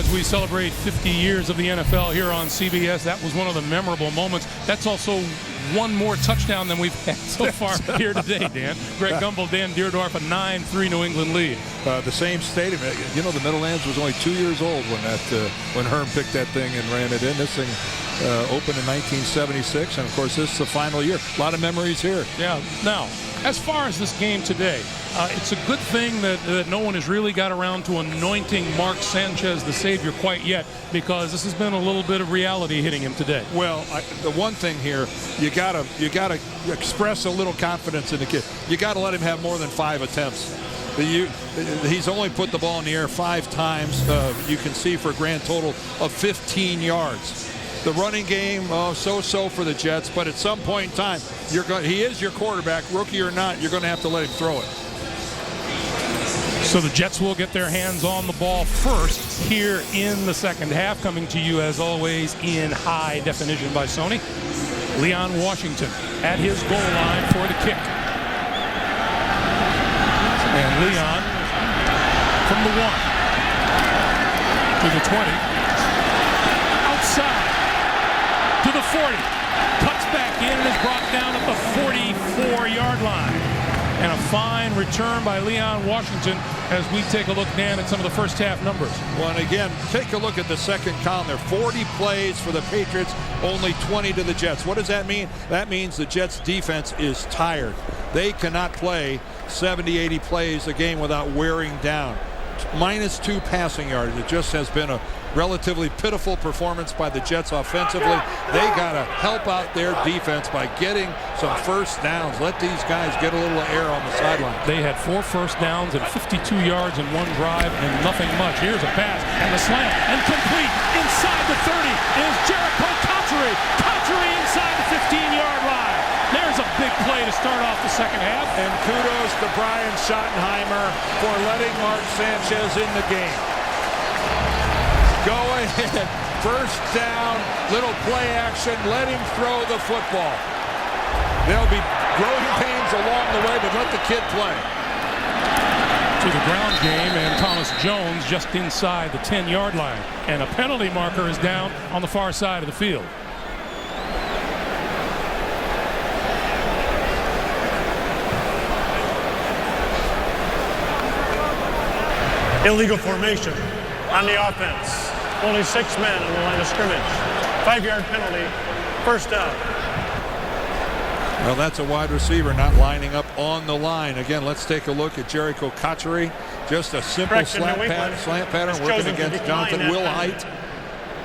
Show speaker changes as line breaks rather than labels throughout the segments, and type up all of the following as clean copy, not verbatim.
as we celebrate 50 years of the NFL here on CBS, that was one of the memorable moments. That's also one more touchdown than we've had so far here today, Dan. Greg Gumbel, Dan Deerdorf, a 9-3 New England lead.
The same stadium. You know, the Meadowlands was only 2 years old when Herm picked that thing and ran it in. This thing opened in 1976, and of course this is the final year. A lot of memories here.
Yeah. Now, as far as this game today, it's a good thing that no one has really got around to anointing Mark Sanchez the Savior quite yet, because this has been a little bit of reality hitting him today.
Well, the one thing here, you gotta express a little confidence in the kid. You gotta let him have more than 5 attempts. He's only put the ball in the air 5 times. You can see for a grand total of 15 yards. The running game, so-so for the Jets, but at some point in time, he is your quarterback, rookie or not. You're going to have to let him throw it.
So the Jets will get their hands on the ball first here in the second half. Coming to you, as always, in high definition by Sony. Leon Washington at his goal line for the kick. And Leon from the 1 to the 20. Outside to the 40. Cuts back in and is brought down at the 44-yard line. And a fine return by Leon Washington as we take a look, Dan, at some of the first half numbers.
Well, and again, take a look at the second column there. 40 plays for the Patriots, only 20 to the Jets. What does that mean? That means the Jets defense is tired. They cannot play 70, 80 plays a game without wearing down. -2 passing yards. It just has been a relatively pitiful performance by the Jets offensively. They got to help out their defense by getting some first downs. Let these guys get a little air on the sideline.
They had 4 first downs and 52 yards in one drive and nothing much. Here's a pass and the slant and complete inside the 30 is Jericho Cotchery. Cotchery inside the 15-yard line. There's a big play to start off the second half.
And kudos to Brian Schottenheimer for letting Mark Sanchez in the game. Go ahead, first down, little play action, let him throw the football. There'll be growing pains along the way, but let the kid play.
To the ground game, and Thomas Jones just inside the 10-yard line. And a penalty marker is down on the far side of the field.
Illegal formation on the offense. Only 6 men on the line of scrimmage. 5-yard penalty, first down.
Well, that's a wide receiver not lining up on the line. Again, let's take a look at Jericho Cotchery. Just a simple slant pattern working against Jonathan Wilhite.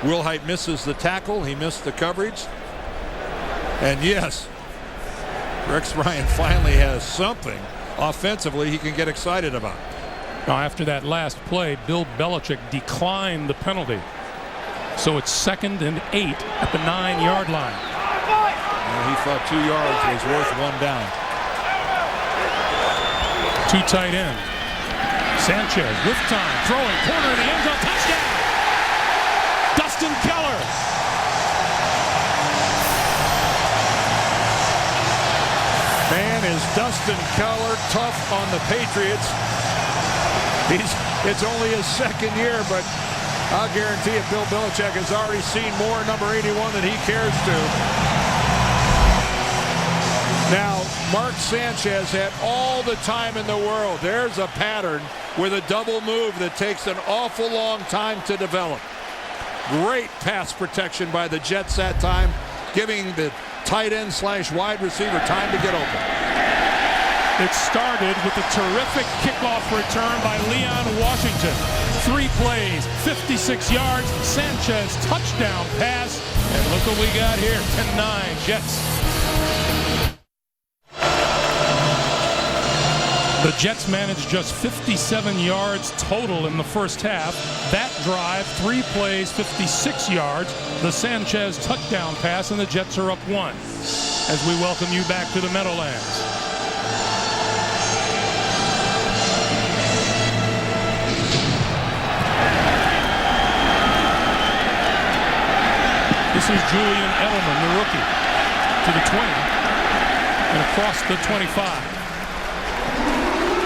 Wilhite misses the tackle. He missed the coverage. And yes, Rex Ryan finally has something offensively he can get excited about.
Now, after that last play, Bill Belichick declined the penalty. So it's 2nd and 8 at the 9-yard line.
Well, he thought 2 yards was worth 1 down.
2 tight ends. Sanchez with time, throwing, corner of the end zone, touchdown! Dustin Keller.
Man, is Dustin Keller tough on the Patriots. It's only his 2nd year, but I'll guarantee you Bill Belichick has already seen more number 81 than he cares to. Now, Mark Sanchez had all the time in the world. There's a pattern with a double move that takes an awful long time to develop. Great pass protection by the Jets that time, giving the tight end / wide receiver time to get open.
It started with a terrific kickoff return by Leon Washington. 3 plays, 56 yards, Sanchez touchdown pass, and look what we got here, 10-9 Jets. The Jets managed just 57 yards total in the first half. That drive, 3 plays, 56 yards, the Sanchez touchdown pass, and the Jets are up 1 as we welcome you back to the Meadowlands. This is Julian Edelman, the rookie, to the 20 and across the 25.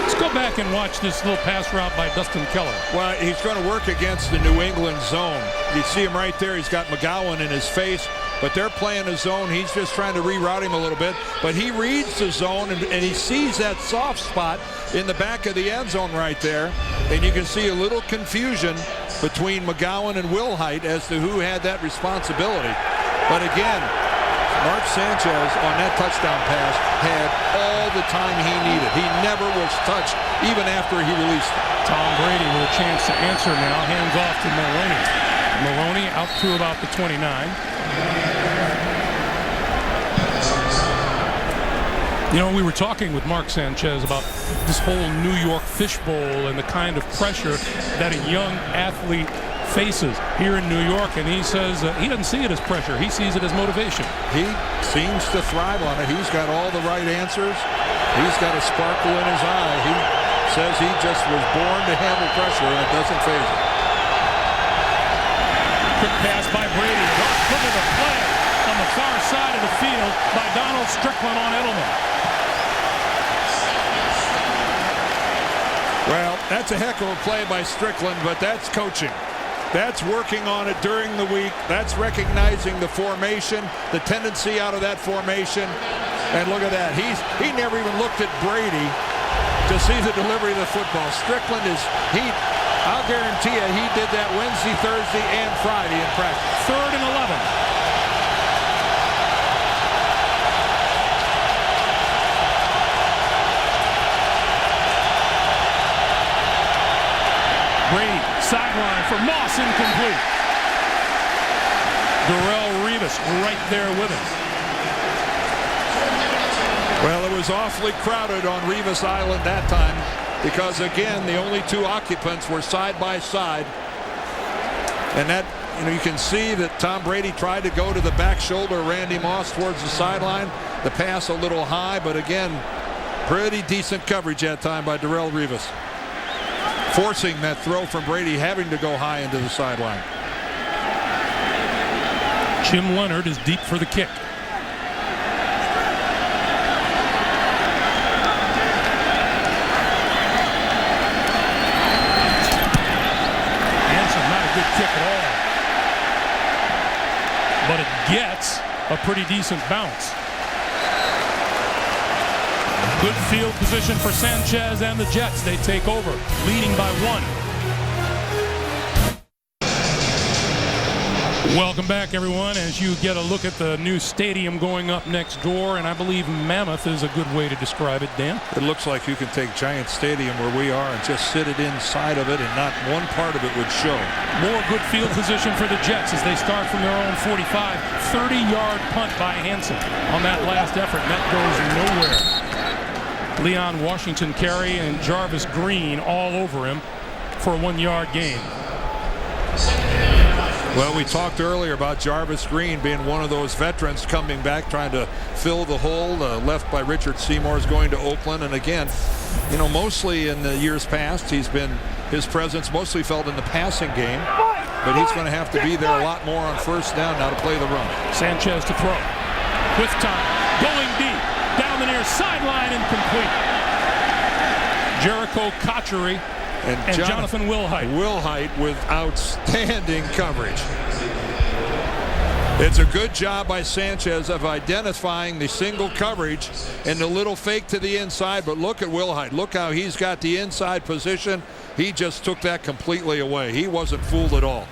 It's go back and watch this little pass route by Dustin Keller.
Well, he's going to work against the New England zone. You see him right there. He's got McGowan in his face, but they're playing a zone. He's just trying to reroute him a little bit, but he reads the zone, and he sees that soft spot in the back of the end zone right there, and you can see a little confusion between McGowan and Wilhite as to who had that responsibility. But again, Mark Sanchez on that touchdown pass had all the time he needed. He never was touched even after he released it.
Tom Brady with a chance to answer now. Hands off to Maroney. Maroney out to about the 29. You know, we were talking with Mark Sanchez about this whole New York fishbowl and the kind of pressure that a young athlete faces here in New York, and he says he doesn't see it as pressure. He sees it as motivation.
He seems to thrive on it. He's got all the right answers. He's got a sparkle in his eye. He says he just was born to handle pressure, and it doesn't faze him.
Quick pass by Brady. Look at the play on the far side of the field by Donald Strickland on Edelman.
Well, that's a heck of a play by Strickland, but that's coaching. That's working on it during the week. That's recognizing the formation, the tendency out of that formation. And look at that. He never even looked at Brady to see the delivery of the football. Strickland I'll guarantee you he did that Wednesday, Thursday, and Friday in practice.
3rd and 11. Brady, sideline for Moss, incomplete. Darrelle Revis right there with him.
Well, it was awfully crowded on Revis Island that time because, again, the only two occupants were side by side. And that, you can see that Tom Brady tried to go to the back shoulder of Randy Moss towards the sideline. The pass a little high, but again, pretty decent coverage that time by Darrelle Revis, forcing that throw from Brady having to go high into the sideline.
Jim Leonard is deep for the kick. Hanson, not a good kick at all. But it gets a pretty decent bounce. Good field position for Sanchez and the Jets. They take over, leading by 1. Welcome back, everyone, as you get a look at the new stadium going up next door, and I believe Mammoth is a good way to describe it, Dan.
It looks like you can take Giant Stadium where we are and just sit it inside of it, and not one part of it would show.
More good field position for the Jets as they start from their own 45. 30-yard punt by Hanson on that last effort, and that goes nowhere. Leon Washington carry and Jarvis Green all over him for a 1-yard gain.
Well, we talked earlier about Jarvis Green being one of those veterans coming back, trying to fill the hole left by Richard Seymour's going to Oakland. And again, mostly in the years past, his presence mostly felt in the passing game, but he's going to have to be there a lot more on first down now to play the run.
Sanchez to throw. With time. Going deep. Down the near sideline, incomplete. Jericho Cotchery and Jonathan Wilhite.
Wilhite with outstanding coverage. It's a good job by Sanchez of identifying the single coverage and the little fake to the inside, but look at Wilhite. Look how he's got the inside position. He just took that completely away. He wasn't fooled at all.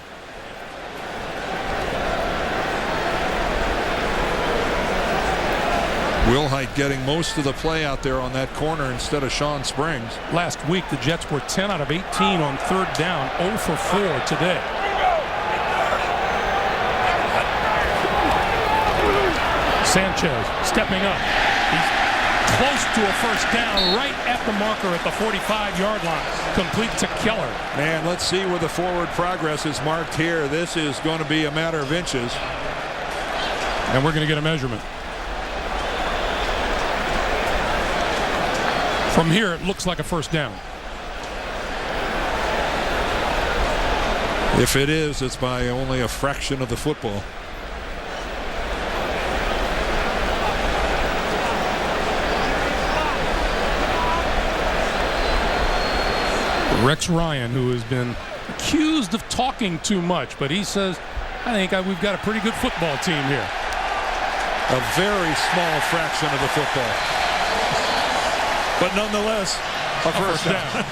Wilhite getting most of the play out there on that corner instead of Sean Springs.
Last week, the Jets were 10 out of 18 on 3rd down, 0 for 4 today. Sanchez stepping up. He's close to a first down, right at the marker at the 45-yard line. Complete to Keller.
Man, let's see where the forward progress is marked here. This is going to be a matter of inches.
And we're going to get a measurement. From here, it looks like a first down.
If it is, it's by only a fraction of the football.
Rex Ryan, who has been accused of talking too much, but he says, I think we've got a pretty good football team here.
A very small fraction of the football. But nonetheless, a first down.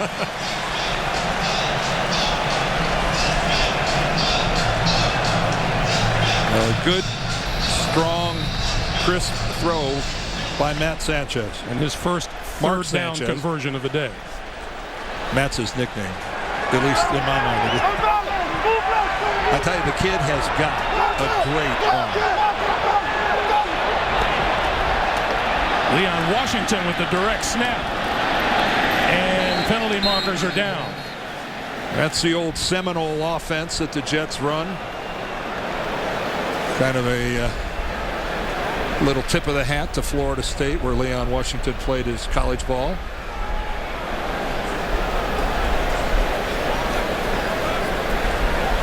A good, strong, crisp throw by Matt Sanchez.
And his first third down conversion of the day.
Matt's his nickname, at least in my mind. I tell you, the kid has got a great arm.
Leon Washington with the direct snap. And penalty markers are down.
That's the old Seminole offense that the Jets run. Kind of a little tip of the hat to Florida State, where Leon Washington played his college ball.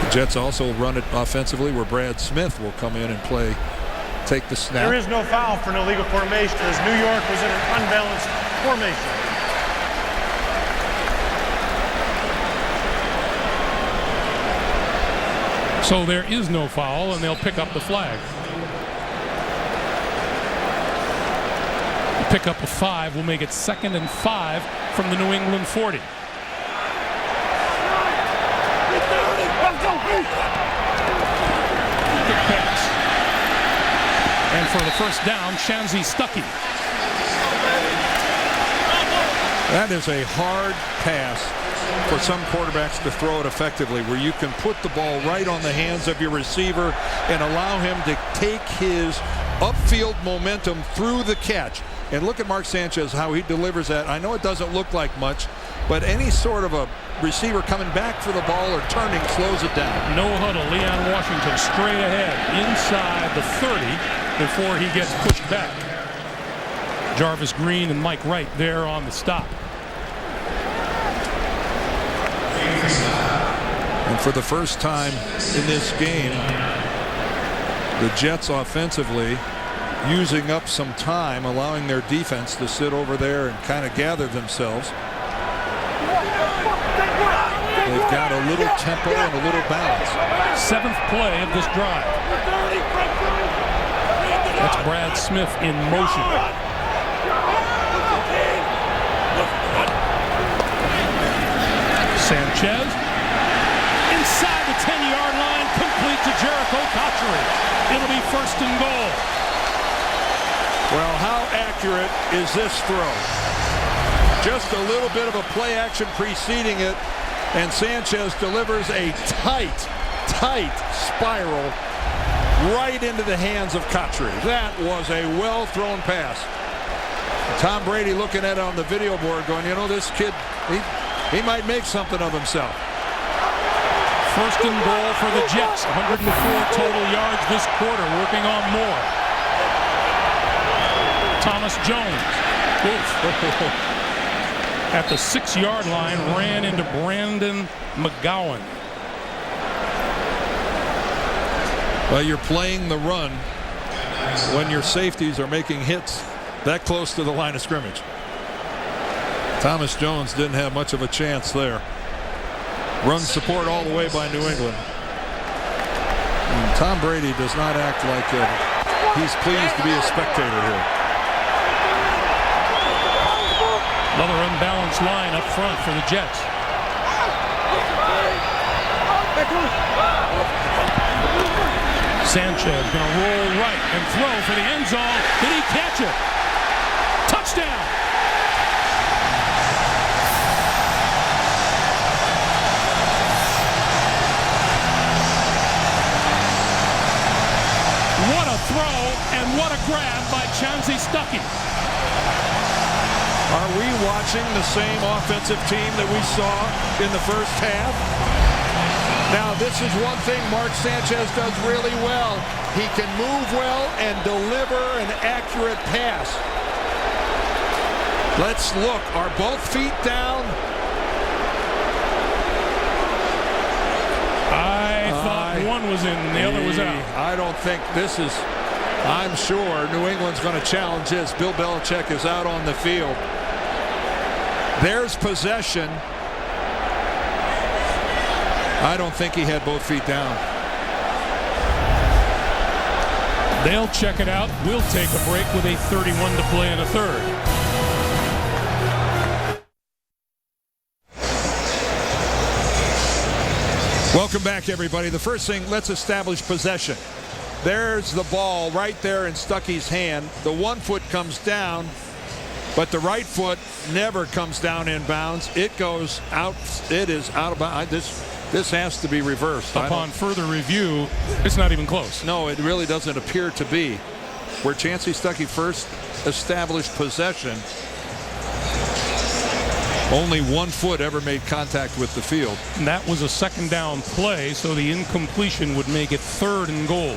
The Jets also run it offensively, where Brad Smith will come in and take the snap.
There is no foul for an illegal formation, as New York was in an unbalanced formation.
So there is no foul, and they'll pick up the flag. Pick up a 5 will make it 2nd and 5 from the New England 40. Good pass. And for the first down, Shanzi Stuckey.
That is a hard pass for some quarterbacks to throw it effectively, where you can put the ball right on the hands of your receiver and allow him to take his upfield momentum through the catch. And look at Mark Sanchez, how he delivers that. I know it doesn't look like much, but any sort of a receiver coming back for the ball or turning slows it down.
No huddle. Leon Washington straight ahead inside the 30 before he gets pushed back. Jarvis Green and Mike Wright there on the stop.
And for the first time in this game, the Jets offensively using up some time, allowing their defense to sit over there and kind of gather themselves. They've got a little tempo and a little balance.
7th play of this drive. That's Brad Smith in motion. Sanchez inside the 10-yard line, complete to Jericho Cotchery. It'll be 1st and goal.
Well, how accurate is this throw? Just a little bit of a play action preceding it, and Sanchez delivers a tight spiral right into the hands of Cotchery. That was a well-thrown pass. Tom Brady looking at it on the video board going, you know, this kid, he might make something of himself.
1st and goal for the Jets. 104 total yards this quarter, working on more. Thomas Jones at the 6-yard line ran into Brandon McGowan.
Well, you're playing the run when your safeties are making hits that close to the line of scrimmage. Thomas Jones didn't have much of a chance there. Run support all the way by New England. And Tom Brady does not act like he's pleased to be a spectator here.
Another unbalanced line up front for the Jets. Sanchez going to roll right and throw for the end zone. Did he catch it? Touchdown! What a throw and what a grab by Shanzi Stuckey.
Are we watching the same offensive team that we saw in the first half? Now, this is one thing Mark Sanchez does really well. He can move well and deliver an accurate pass. Let's look. Are both feet down?
I thought one was in and the other was out.
I don't think this is, I'm sure New England's going to challenge this. Bill Belichick is out on the field. There's possession. I don't think he had both feet down.
They'll check it out. We'll take a break with 8:31 to play in the third.
Welcome back, everybody. The first thing, let's establish possession. There's the ball right there in Stuckey's hand. The one foot comes down, but the right foot never comes down in bounds. It goes out. It is out of bounds. This has to be reversed.
Upon further review, it's not even close.
No, it really doesn't appear to be. Where Chancey Stuckey first established possession, only one foot ever made contact with the field.
And that was a second down play, so the incompletion would make it 3rd and goal.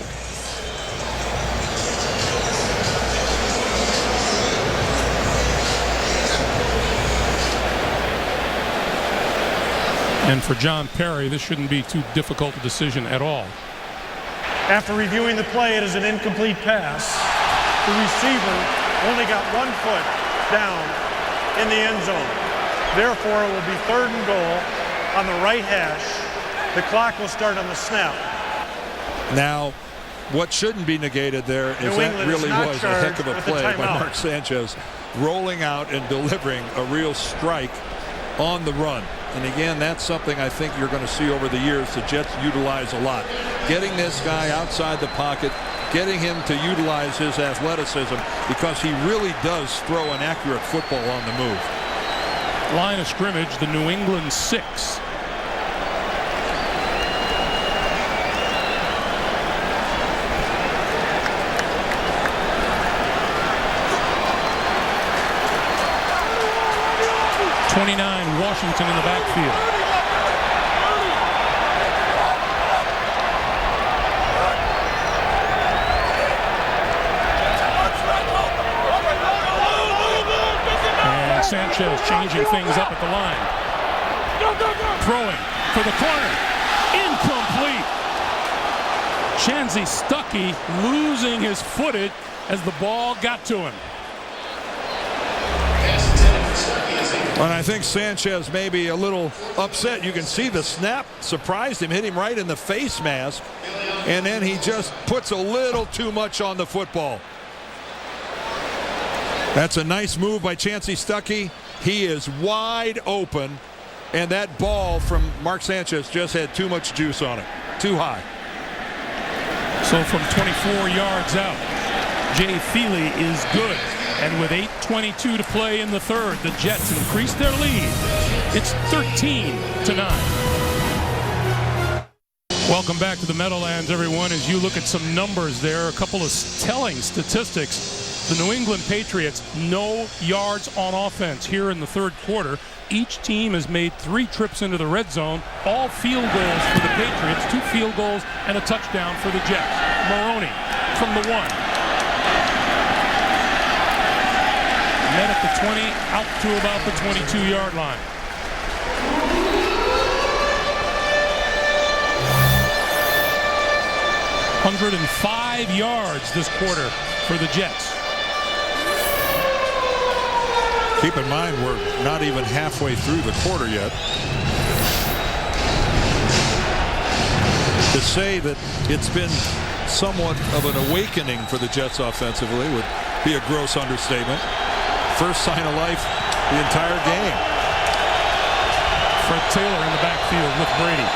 And for John Perry, this shouldn't be too difficult a decision at all.
After reviewing the play, it is an incomplete pass. The receiver only got 1 foot down in the end zone. Therefore, it will be 3rd and goal on the right hash. The clock will start on the snap.
Now, what shouldn't be negated there is that really was a heck of a play by Mark Sanchez, rolling out and delivering a real strike on the run. And again, that's something I think you're going to see over the years the Jets utilize a lot. Getting this guy outside the pocket, getting him to utilize his athleticism, because he really does throw an accurate football on the move.
Line of scrimmage, the New England 6. '29 Washington in the backfield. And Sanchez changing things up at the line. Throwing for the corner. Incomplete. Chancey Stuckey losing his footage as the ball got to him.
And I think Sanchez may be a little upset. You can see the snap surprised him, hit him right in the face mask, and then he just puts a little too much on the football. That's a nice move by Chancey Stuckey. He is wide open, and that ball from Mark Sanchez just had too much juice on it, too high.
So from 24 yards out, Jay Feely is good. And with 8:22 to play in the third, the Jets increase their lead. It's 13-9. Welcome back to the Meadowlands, everyone. As you look at some numbers there, a couple of telling statistics. The New England Patriots, no yards on offense here in the third quarter. Each team has made 3 trips into the red zone, all field goals for the Patriots, 2 field goals and a touchdown for the Jets. Maroney from the 1. Met at the 20, out to about the 22-yard line. .105 yards this quarter for the Jets.
Keep in mind, we're not even halfway through the quarter yet. To say that it's been somewhat of an awakening for the Jets offensively would be a gross understatement. First sign of life the entire game.
Fred Taylor in the backfield with Brady.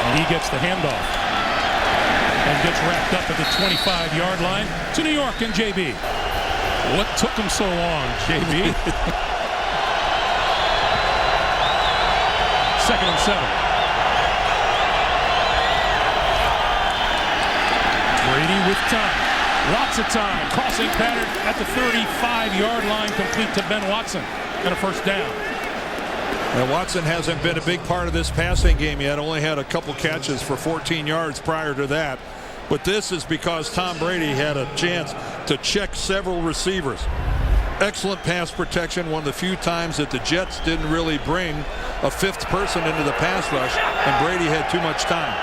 And he gets the handoff and gets wrapped up at the 25-yard line to New York and JB. What took him so long, JB? 2nd and 7. Brady with time. Lots of time. Crossing pattern at the 35-yard line, complete to Ben Watson. And a first down.
Now, Watson hasn't been a big part of this passing game yet. Only had a couple catches for 14 yards prior to that. But this is because Tom Brady had a chance to check several receivers. Excellent pass protection. One of the few times that the Jets didn't really bring a 5th person into the pass rush, and Brady had too much time.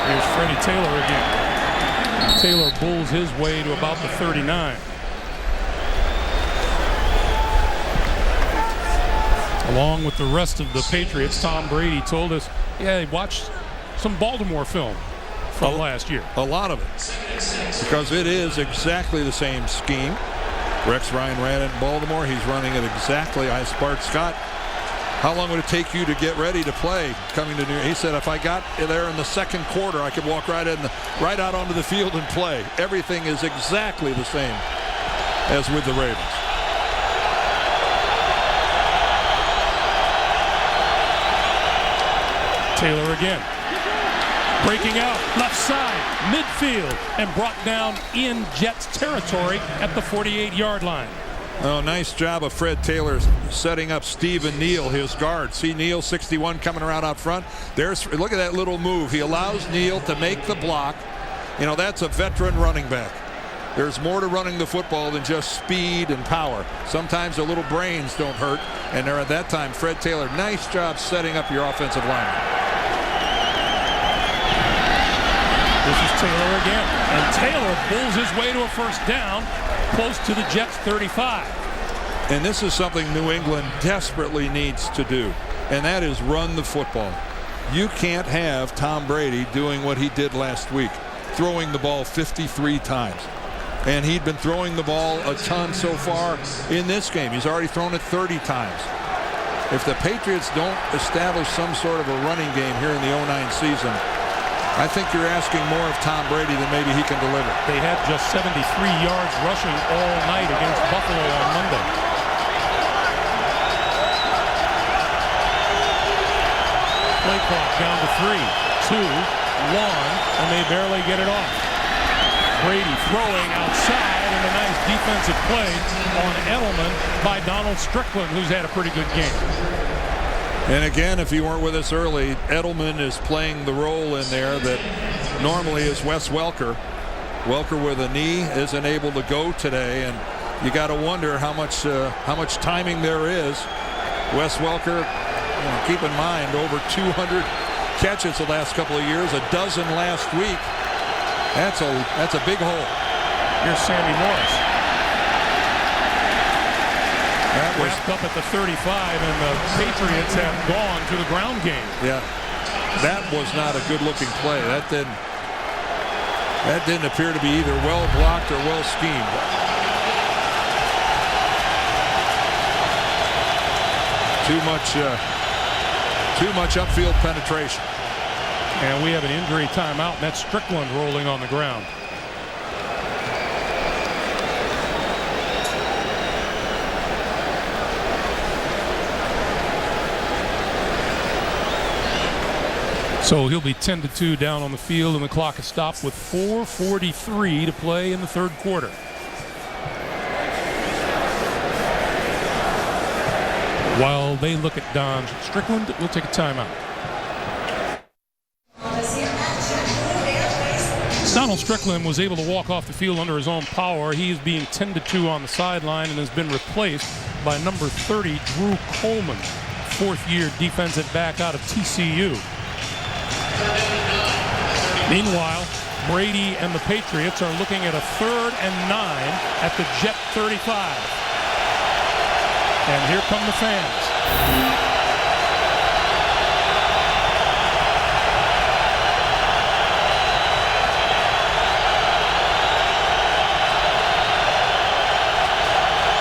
Here's Freddie Taylor again. Taylor bulls his way to about the 39. Along with the rest of the Patriots, Tom Brady told us, yeah, he watched some Baltimore film from last year.
A lot of it. Because it is exactly the same scheme. Rex Ryan ran it in Baltimore. He's running it exactly. I asked Bart Scott, how long would it take you to get ready to play coming to New York? He said, if I got there in the second quarter, I could walk right out onto the field and play. Everything is exactly the same as with the Ravens.
Taylor again. Breaking out, left side, midfield, and brought down in Jets territory at the 48-yard line.
Oh, nice job of Fred Taylor setting up Stephen Neal, his guard. See Neal, 61, coming around out front. Look at that little move. He allows Neal to make the block. You know, that's a veteran running back. There's more to running the football than just speed and power. Sometimes the little brains don't hurt. And there at that time, Fred Taylor, nice job setting up your offensive line.
This is Taylor again. And Taylor bulls his way to a first down, close to the Jets 35.
And this is something New England desperately needs to do, and that is run the football. You can't have Tom Brady doing what he did last week, throwing the ball 53 times. And he'd been throwing the ball a ton so far in this game. He's already thrown it 30 times. If the Patriots don't establish some sort of a running game here in the 09 season, I think you're asking more of Tom Brady than maybe he can deliver.
They had just 73 yards rushing all night against Buffalo on Monday. Play clock down to 3, 2, 1, and they barely get it off. Brady throwing outside, and a nice defensive play on Edelman by Donald Strickland, who's had a pretty good game.
And again, if you weren't with us early, Edelman is playing the role in there that normally is Wes Welker. Welker with a knee isn't able to go today, and you got to wonder how much timing there is. Wes Welker, keep in mind, over 200 catches the last couple of years, a dozen last week. That's a big hole.
Here's Sammy Morris. Wrapped up at the 35, and the Patriots have gone to the ground game.
Yeah, that was not a good-looking play. That didn't appear to be either well blocked or well schemed. Too much upfield penetration.
And we have an injury timeout, and that's Strickland rolling on the ground. So he'll be 10-2 down on the field, and the clock is stopped with 4:43 to play in the third quarter. While they look at Don Strickland, we'll take a timeout. Donald Strickland was able to walk off the field under his own power. He is being 10-2 on the sideline and has been replaced by number 30, Drew Coleman, fourth-year defensive back out of TCU. Meanwhile, Brady and the Patriots are looking at a 3rd and 9 at the Jet 35. And here come the fans.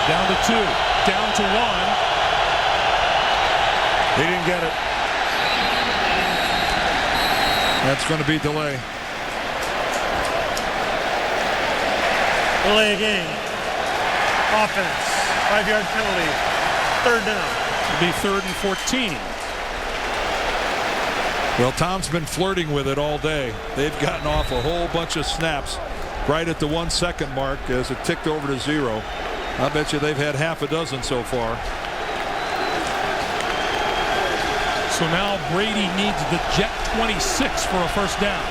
Down to 2, down to 1.
He didn't get it. That's going to be delay.
Delay a game. Offense. 5-yard penalty. 3rd down.
It'll be 3rd and 14.
Well, Tom's been flirting with it all day. They've gotten off a whole bunch of snaps right at the 1 second mark as it ticked over to 0. I bet you they've had half a dozen so far.
So now Brady needs the Jet 26 for a first down.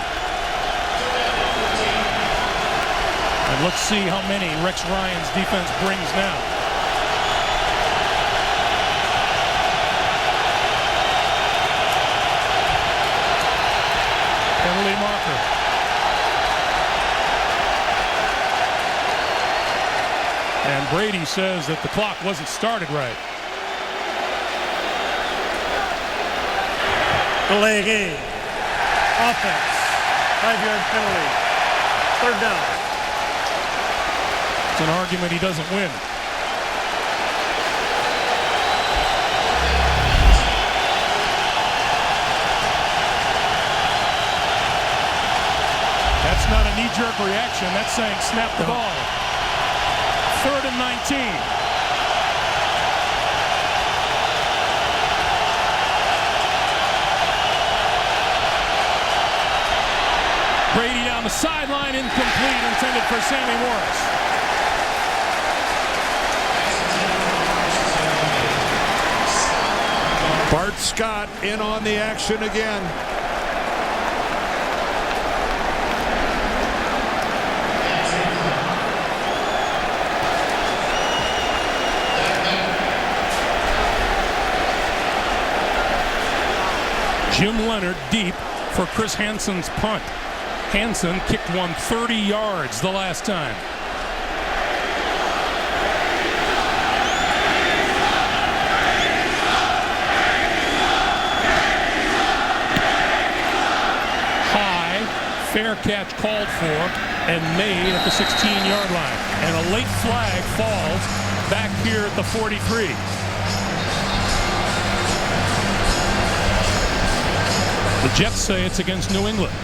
And let's see how many Rex Ryan's defense brings now. Penalty marker. And Brady says that the clock wasn't started right.
Delay game. Offense. 5-yard penalty. Third down.
It's an argument he doesn't win. That's not a knee-jerk reaction. That's saying snap the ball. 3rd and 19. Brady down the sideline, incomplete, intended for Sammy Morris.
Bart Scott in on the action again.
Jim Leonard deep for Chris Hansen's punt. Hansen kicked one 30 yards the last time. High, fair catch called for and made at the 16-yard line. And a late flag falls back here at the 43. The Jets say it's against New England.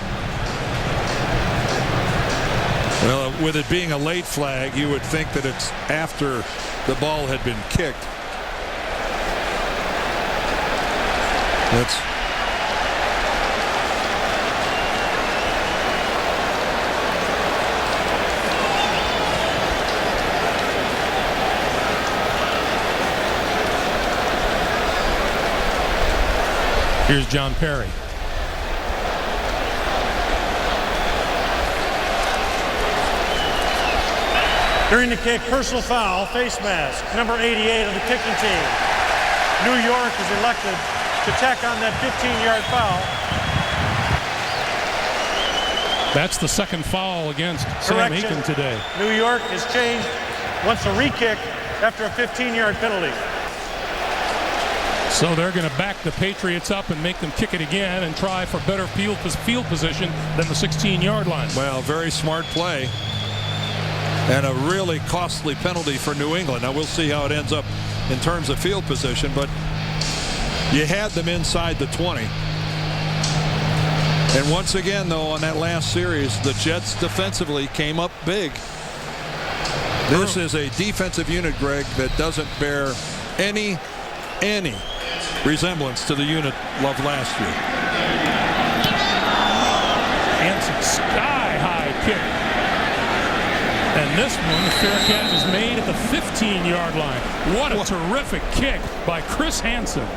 Well, with it being a late flag, you would think that it's after the ball had been kicked.
Here's John Perry.
During the kick, personal foul, face mask, number 88 of the kicking team. New York is elected to tack on that 15-yard foul.
That's the second foul against Sam Aiken today.
New York has changed, wants a re-kick after a 15-yard penalty.
So they're going to back the Patriots up and make them kick it again and try for better field position than the 16-yard line.
Well, very smart play. And a really costly penalty for New England. Now we'll see how it ends up in terms of field position, but you had them inside the 20. And once again, though, on that last series, the Jets defensively came up big. This is a defensive unit, Greg, that doesn't bear any resemblance to the unit of last year.
Hansen, sky-high kick. And this one, the fair catch is made at the 15-yard line. What a terrific kick by Chris Hansen.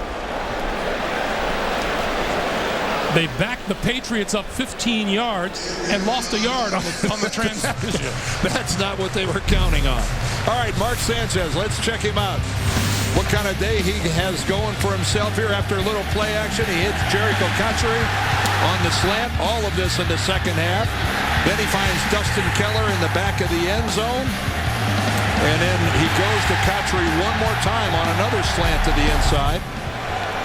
They backed the Patriots up 15 yards and lost a yard on the transition.
That's not what they were counting on. All right, Mark Sanchez, let's check him out. What kind of day he has going for himself here after a little play action. He hits Jericho Cotchery on the slant. All of this in the second half. Then he finds Dustin Keller in the back of the end zone. And then he goes to Cotchery one more time on another slant to the inside.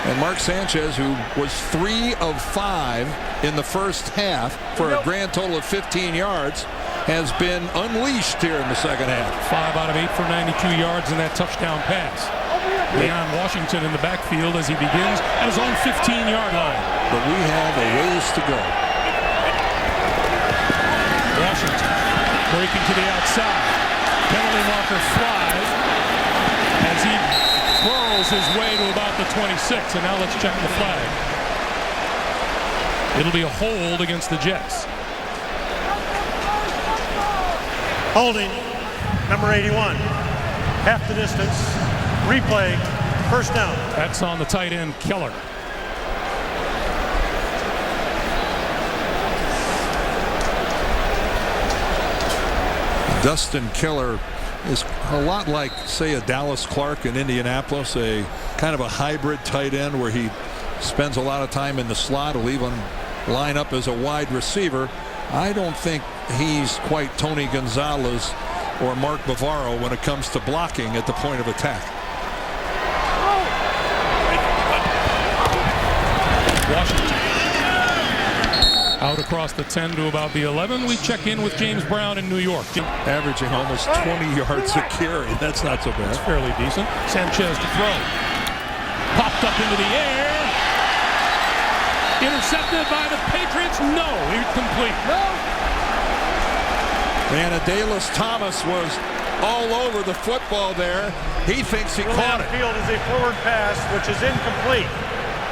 And Mark Sanchez, who was 3 of 5 in the first half for a grand total of 15 yards, has been unleashed here in the second half.
5 out of 8 for 92 yards in that touchdown pass. Leon Washington in the backfield as he begins at his own 15-yard line.
But we have a ways to go.
Washington breaking to the outside. Penalty marker flies as he throws his way to about the 26. And now let's check the flag. It'll be a hold against the Jets.
Holding, number 81. Half the distance. Replay, first down.
That's on the tight end, Keller.
Dustin Keller is a lot like, say, a Dallas Clark in Indianapolis, a kind of a hybrid tight end where he spends a lot of time in the slot. He'll even line up as a wide receiver. I don't think he's quite Tony Gonzalez or Mark Bavaro when it comes to blocking at the point of attack.
Washington out across the 10 to about the 11. We check in with James Brown in New York.
Averaging almost 20 yards a carry. That's not so bad.
That's fairly decent. Sanchez to throw. Popped up into the air. Intercepted by the Patriots. No, incomplete. No.
Man, Adalys Thomas was all over the football there. He thinks he caught it.
Field is a forward pass, which is incomplete.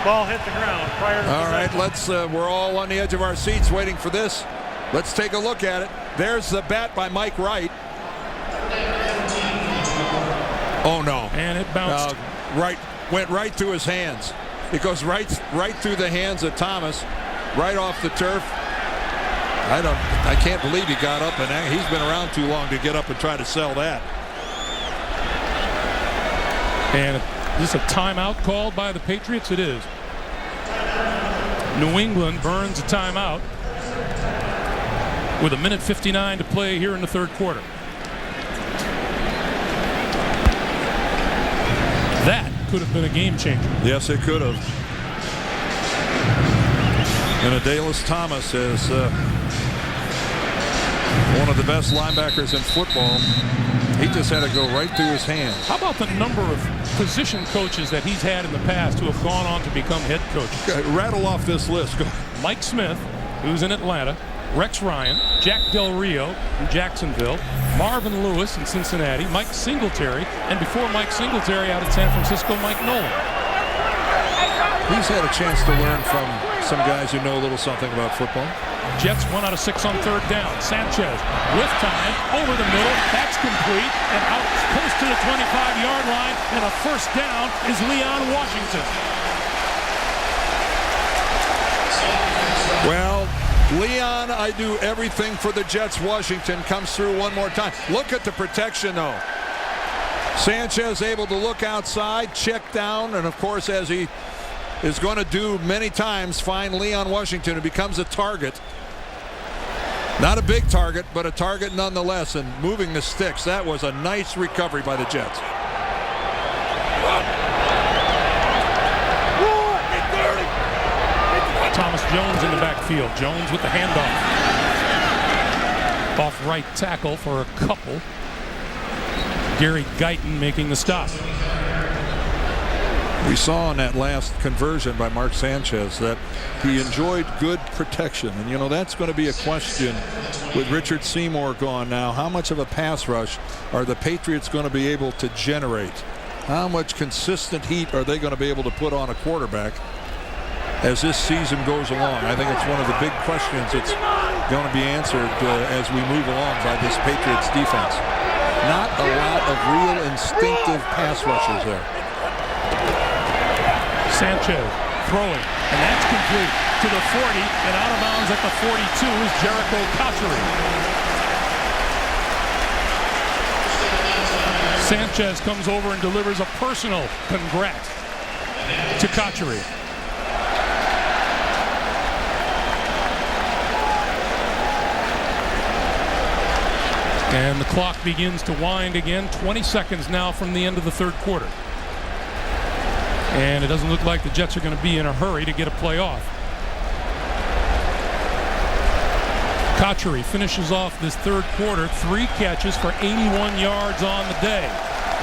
Ball hit the ground prior to
all right, we're all on the edge of our seats waiting for this. Let's take a look at it. There's the bat by Mike Wright. Oh no.
And it bounced.
Went right through his hands. It goes right through the hands of Thomas, right off the turf. I can't believe he got up, and he's been around too long to get up and try to sell that.
And is this a timeout called by the Patriots? It is. New England burns a timeout with 1:59 to play here in the third quarter. That could have been a game changer.
Yes, it could have. And Adalys Thomas is one of the best linebackers in football. He just had to go right through his hands.
How about the number of position coaches that he's had in the past who have gone on to become head coaches?
Okay, rattle off this list. Go.
Mike Smith, who's in Atlanta, Rex Ryan, Jack Del Rio in Jacksonville, Marvin Lewis in Cincinnati, Mike Singletary, and before Mike Singletary out at San Francisco, Mike Nolan.
He's had a chance to learn from some guys who know a little something about football.
Jets 1 out of 6 on third down. Sanchez with time over the middle. That's complete and out close to the 25-yard line. And a first down is Leon Washington.
Well, Leon, I do everything for the Jets. Washington comes through one more time. Look at the protection, though. Sanchez able to look outside, check down, and of course, as he is going to do many times, find Leon Washington, who becomes a target. Not a big target, but a target nonetheless, and moving the sticks. That was a nice recovery by the Jets.
Thomas Jones in the backfield. Jones with the handoff. Off right tackle for a couple. Gary Guyton making the stop.
We saw in that last conversion by Mark Sanchez that he enjoyed good protection. And, you know, that's going to be a question with Richard Seymour gone now. How much of a pass rush are the Patriots going to be able to generate? How much consistent heat are they going to be able to put on a quarterback as this season goes along? I think it's one of the big questions that's going to be answered as we move along by this Patriots defense. Not a lot of real instinctive pass rushes there.
Sanchez throwing, and that's complete to the 40, and out of bounds at the 42 is Jericho Cotchery. Sanchez comes over and delivers a personal congrats to Cotchery. And the clock begins to wind again. 20 seconds now from the end of the third quarter. And it doesn't look like the Jets are going to be in a hurry to get a play off. Cotchery finishes off this third quarter, 3 catches for 81 yards on the day.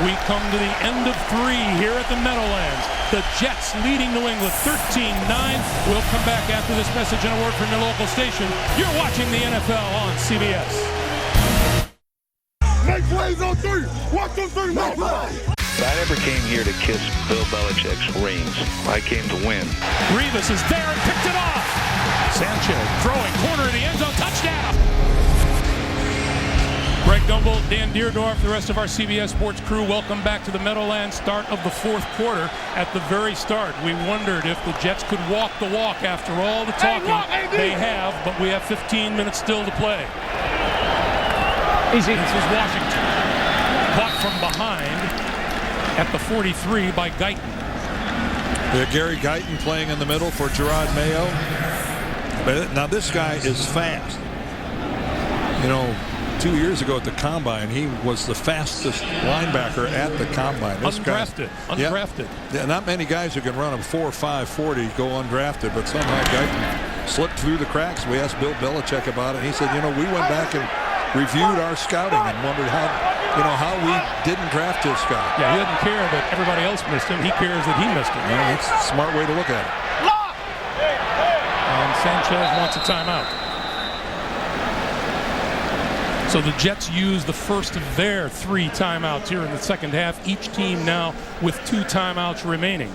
We come to the end of 3 here at the Meadowlands. The Jets leading New England 13-9. We'll come back after this message and a word from your local station. You're watching the NFL on CBS.
Make plays on 3. 1, 2, 3, make plays.
I never came here to kiss Bill Belichick's rings. I came to win.
Rivas is there and picked it off. Sanchez throwing, corner of the end zone, touchdown. Greg Gumbel, Dan Deerdorf, the rest of our CBS Sports crew, welcome back to the Meadowlands. Start of the fourth quarter. At the very start, we wondered if the Jets could walk the walk after all the talking they have, but we have 15 minutes still to play. This is Washington. Caught from behind at the 43 by Guyton.
Gary Guyton playing in the middle for Gerard Mayo. Now this guy is fast. You know, 2 years ago at the Combine, he was the fastest linebacker at the Combine. This
Undrafted. Undrafted.
Yeah, not many guys who can run a 4.5 40 go undrafted, but somehow Guyton slipped through the cracks. We asked Bill Belichick about it, and he said, we went back and reviewed our scouting and wondered how we didn't draft this guy.
Yeah, he doesn't care that everybody else missed him. He cares that he missed him.
Yeah, that's a smart way to look at it.
And Sanchez wants a timeout. So the Jets use the first of their 3 timeouts here in the second half. Each team now with 2 timeouts remaining.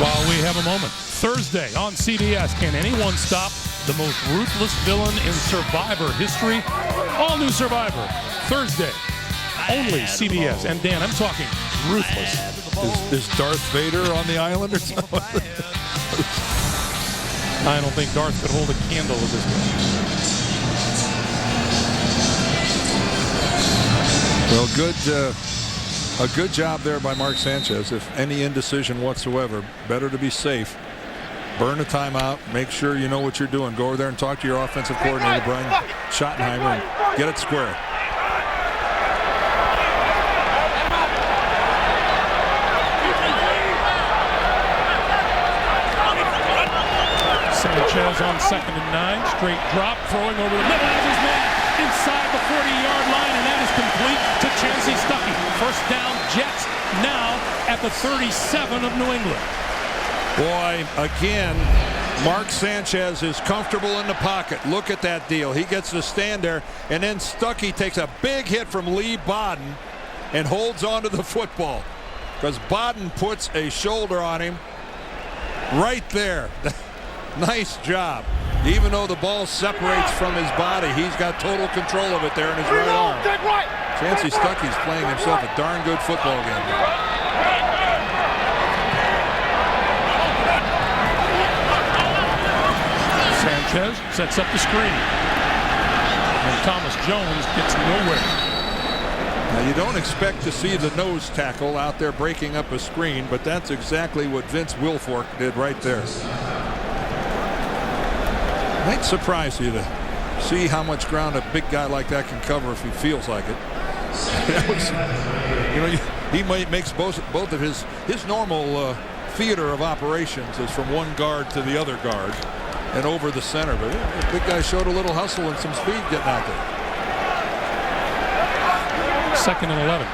While we have a moment. Thursday on CBS, can anyone stop the most ruthless villain in Survivor history? All new Survivor, Thursday, only CBS. And Dan, I'm talking ruthless.
Is Darth Vader on the island or something?
I don't think Darth could hold a candle with this one.
Well, a good job there by Mark Sanchez. If any indecision whatsoever, better to be safe. Burn a timeout. Make sure you know what you're doing. Go over there and talk to your offensive coordinator, Brian Schottenheimer, and get it square.
Sanchez on 2nd and 9. Straight drop, throwing over the middle as his man inside the 40-yard line, and that is complete to Chancey Stuckey. First down, Jets now at the 37 of New England.
Boy, again, Mark Sanchez is comfortable in the pocket. Look at that deal. He gets to stand there, and then Stuckey takes a big hit from Lee Bodden and holds on to the football because Bodden puts a shoulder on him right there. Nice job. Even though the ball separates from his body, he's got total control of it there in his right arm. Chancey Stuckey's playing himself a darn good football game.
Sanchez sets up the screen. And Thomas Jones gets nowhere.
Now, you don't expect to see the nose tackle out there breaking up a screen, but that's exactly what Vince Wilfork did right there. Might surprise you to see how much ground a big guy like that can cover if he feels like it. He makes both of his normal theater of operations is from one guard to the other guard and over the center, but the big guy showed a little hustle and some speed getting out there.
2nd and 11.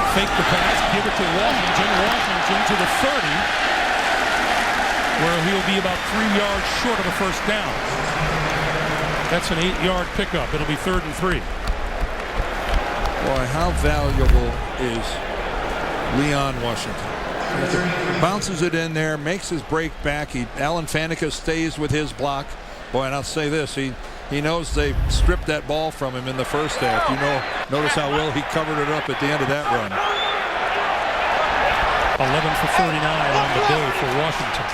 Fake the pass, give it to Washington to the 30, where he'll be about 3 yards short of a first down. That's an 8-yard pickup. It'll be 3rd and 3.
Boy, how valuable is Leon Washington? Bounces it in there, makes his break back. Alan Faneca stays with his block. Boy, and I'll say this, he knows they stripped that ball from him in the first half. Notice how well he covered it up at the end of that run.
11 for 39 on the day for Washington.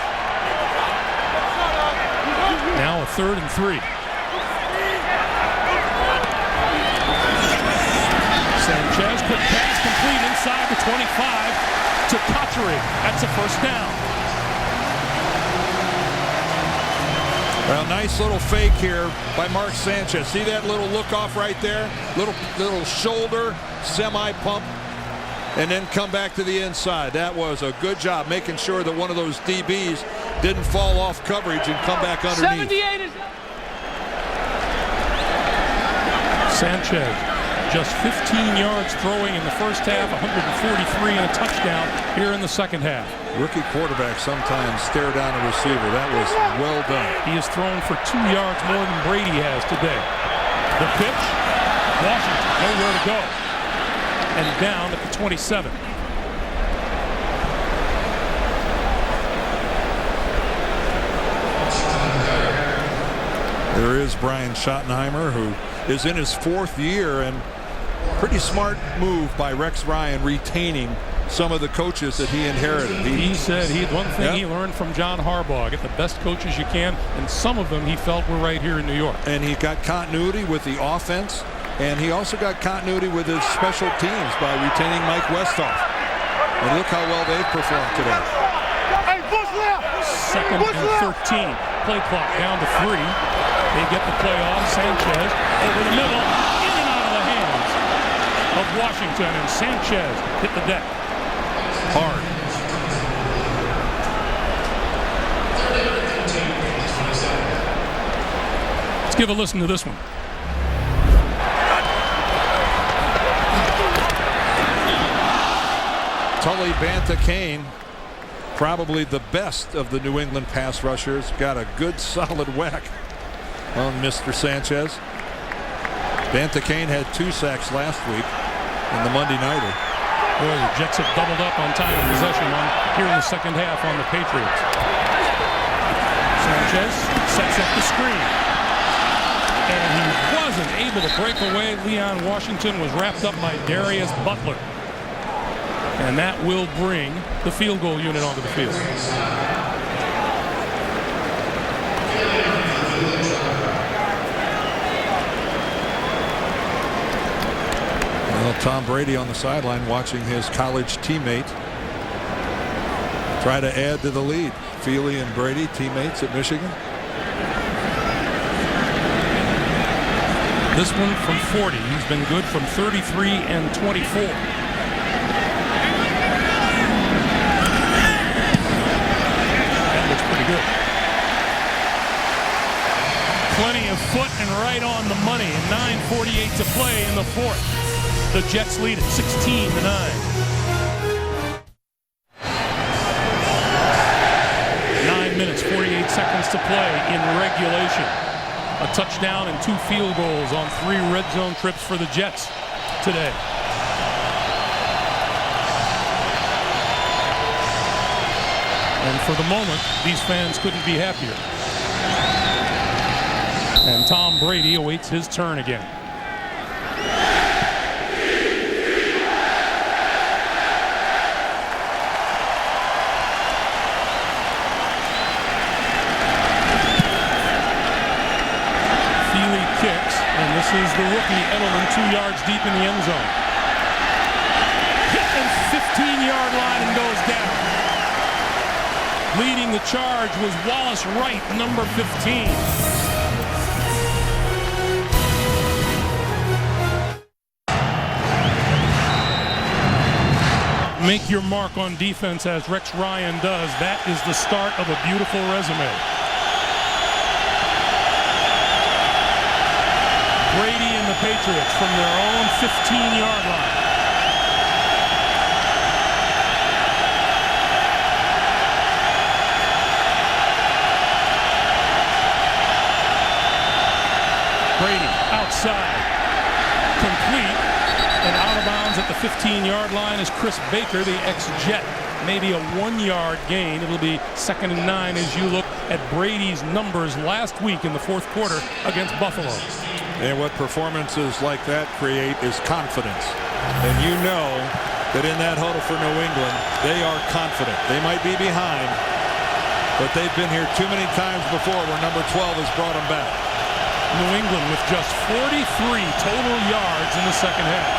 Now a 3rd and 3. Sanchez, quick pass complete inside the 25 to Cotchery. That's a first down.
Well, nice little fake here by Mark Sanchez. See that little look off right there? Little shoulder, semi-pump, and then come back to the inside. That was a good job making sure that one of those DBs didn't fall off coverage and come back underneath.
78 is...
Sanchez, just 15 yards throwing in the first half, 143 and a touchdown here in the second half.
Rookie quarterbacks sometimes stare down a receiver. That was well done.
He has thrown for 2 yards more than Brady has today. The pitch, Washington, nowhere to go. And down at the 27.
There is Brian Schottenheimer, who is in his 4th year, and pretty smart move by Rex Ryan retaining some of the coaches that he inherited.
He said one thing he learned from John Harbaugh: get the best coaches you can, and some of them he felt were right here in New York.
And he got continuity with the offense, and he also got continuity with his special teams by retaining Mike Westhoff. And look how well they've performed today.
Hey, push left.
Second and 13. Play clock down to 3. They get the play off. Sanchez over the middle, in and out of the hands of Washington, and Sanchez hit the deck hard. Let's give a listen to this one.
Tully Banta-Cain, probably the best of the New England pass rushers, got a good solid whack on Mr. Sanchez. Banta-Cain had 2 sacks last week in the Monday nighter.
Boy, the Jets have doubled up on time of possession here in the second half on the Patriots. Sanchez sets up the screen. And he wasn't able to break away. Leon Washington was wrapped up by Darius Butler. And that will bring the field goal unit onto the field.
Well, Tom Brady on the sideline watching his college teammate try to add to the lead. Feely and Brady, teammates at Michigan.
This one from 40. He's been good from 33 and 24. That looks pretty good. Plenty of foot and right on the money. 9:48 to play in the fourth. The Jets lead at 16-9. 9 minutes, 48 seconds to play in regulation. A touchdown and 2 field goals on 3 red zone trips for the Jets today. And for the moment, these fans couldn't be happier. And Tom Brady awaits his turn again. Kicks, and this is the rookie Edelman 2 yards deep in the end zone. Hit the 15-yard line and goes down. Leading the charge was Wallace Wright, number 15. Make your mark on defense as Rex Ryan does. That is the start of a beautiful resume. Brady and the Patriots from their own 15-yard line. Brady outside, complete, and out of bounds at the 15-yard line is Chris Baker, the ex-Jet. Maybe a 1-yard gain. It'll be 2nd and 9 as you look at Brady's numbers last week in the fourth quarter against Buffalo.
And what performances like that create is confidence. And you know that in that huddle for New England, they are confident. They might be behind, but they've been here too many times before where number 12 has brought them back.
New England with just 43 total yards in the second half.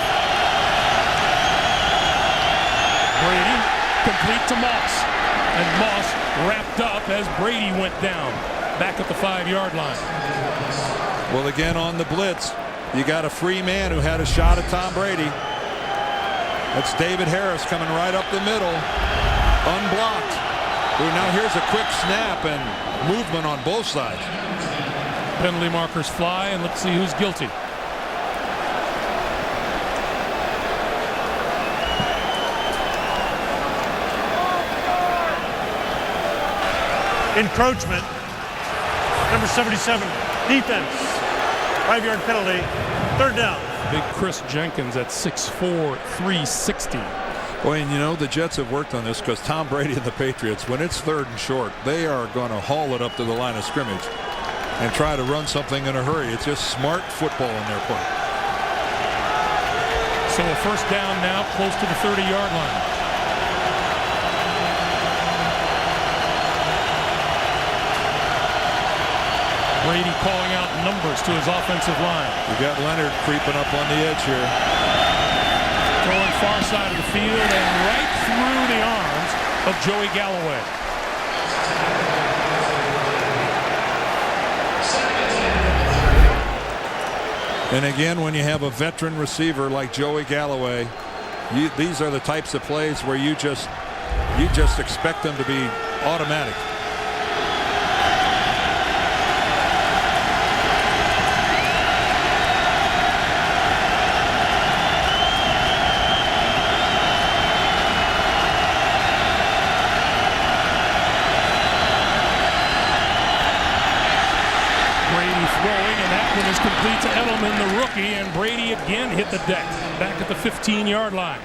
Brady complete to Moss. And Moss wrapped up as Brady went down back at the 5-yard line.
Well, again on the blitz, you got a free man who had a shot at Tom Brady. That's David Harris coming right up the middle, unblocked. Ooh, now here's a quick snap and movement on both sides.
Penalty markers fly, and let's see who's guilty.
Encroachment. Number 77, defense. 5-yard penalty. 3rd down.
Big Chris Jenkins at 6'4", 360.
Boy, and you know, the Jets have worked on this because Tom Brady and the Patriots, when it's 3rd and short, they are going to haul it up to the line of scrimmage and try to run something in a hurry. It's just smart football on their part.
So a 1st down now, close to the 30-yard line. Brady calling out numbers to his offensive line.
You got Leonard creeping up on the edge here.
Throwing far side of the field and right through the arms of Joey Galloway.
And again, when you have a veteran receiver like Joey Galloway, these are the types of plays where you just expect them to be automatic.
Is complete to Edelman, the rookie, and Brady again hit the deck back at the 15-yard line.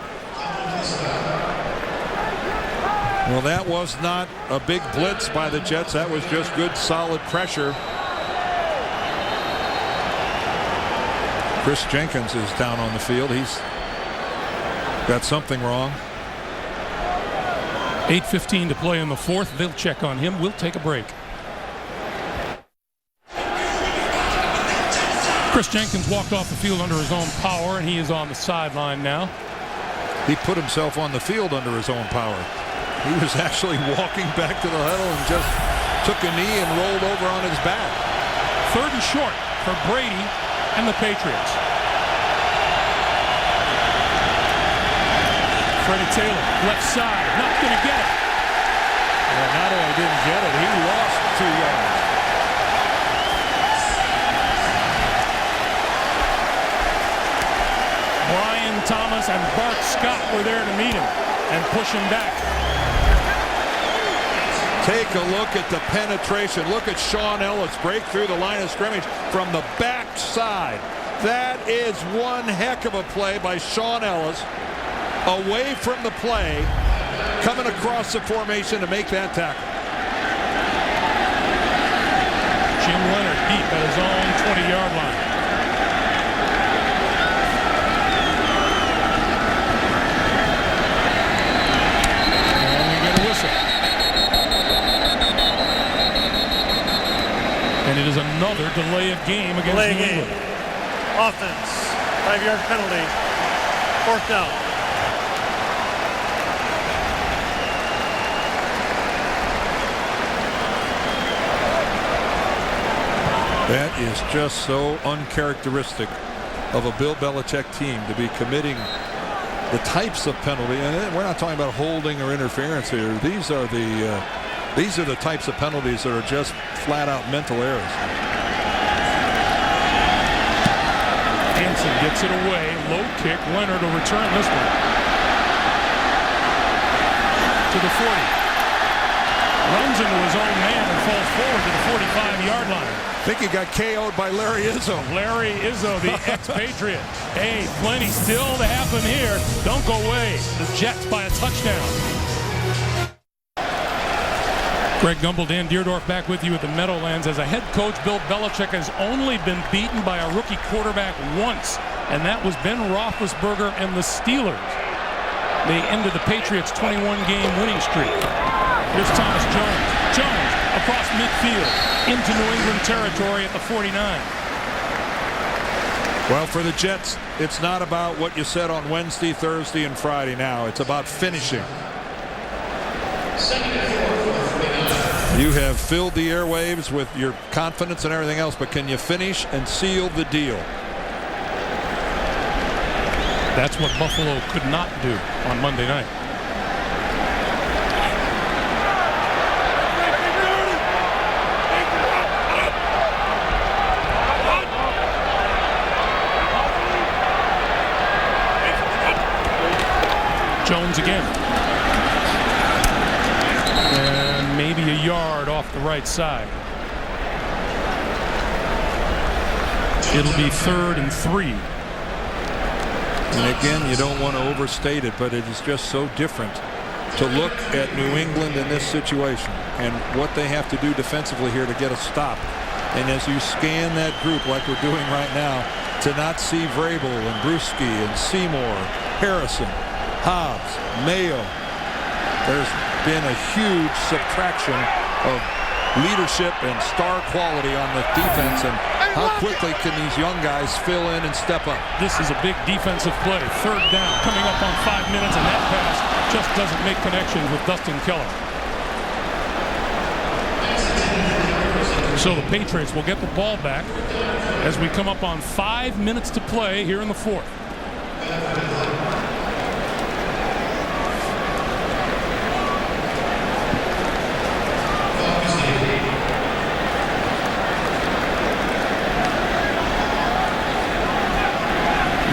Well, that was not a big blitz by the Jets. That was just good, solid pressure. Chris Jenkins is down on the field. He's got something wrong.
8:15 to play in the fourth. They'll check on him. We'll take a break. Chris Jenkins walked off the field under his own power, and he is on the sideline now.
He put himself on the field under his own power. He was actually walking back to the huddle and just took a knee and rolled over on his back.
3rd and short for Brady and the Patriots. Freddie Taylor, left side, not going to get it.
Well, not only didn't get it, he lost 2 yards.
Brian Thomas and Bart Scott were there to meet him and push him back.
Take a look at the penetration. Look at Sean Ellis break through the line of scrimmage from the back side. That is one heck of a play by Sean Ellis. Away from the play, coming across the formation to make that tackle.
Jim Leonard deep at his own 20-yard line. And it is another delay of game against New England.
Offense, 5-yard penalty, 4th down.
That is just so uncharacteristic of a Bill Belichick team to be committing the types of penalty. And we're not talking about holding or interference here. These are the types of penalties that are just flat-out mental errors.
Hansen gets it away. Low kick. Leonard will return this one to the 40. Runs into his own man and falls forward to the 45-yard line.
I think he got KO'd by Larry Izzo.
Larry Izzo, the ex-Patriot. Hey, plenty still to happen here. Don't go away. The Jets by a touchdown. Greg Gumbel, Dan Deerdorf back with you at the Meadowlands. As a head coach, Bill Belichick has only been beaten by a rookie quarterback once, and that was Ben Roethlisberger and the Steelers. They ended the Patriots' 21-game winning streak. Here's Thomas Jones. Jones across midfield into New England territory at the 49.
Well, for the Jets, it's not about what you said on Wednesday, Thursday, and Friday now. It's about finishing. You have filled the airwaves with your confidence and everything else, but can you finish and seal the deal?
That's what Buffalo could not do on Monday night. Jones again. And maybe a yard off the right side. It'll be 3rd and 3.
And again, you don't want to overstate it, but it is just so different to look at New England in this situation and what they have to do defensively here to get a stop. And as you scan that group like we're doing right now, to not see Vrabel and Bruschi and Seymour, Harrison, Hobbs, Mayo, there's been a huge subtraction of leadership and star quality on the defense, and how quickly can these young guys fill in and step up.
This is a big defensive play. Third down, coming up on 5 minutes, and that pass just doesn't make connections with Dustin Keller. So the Patriots will get the ball back as we come up on 5 minutes to play here in the fourth.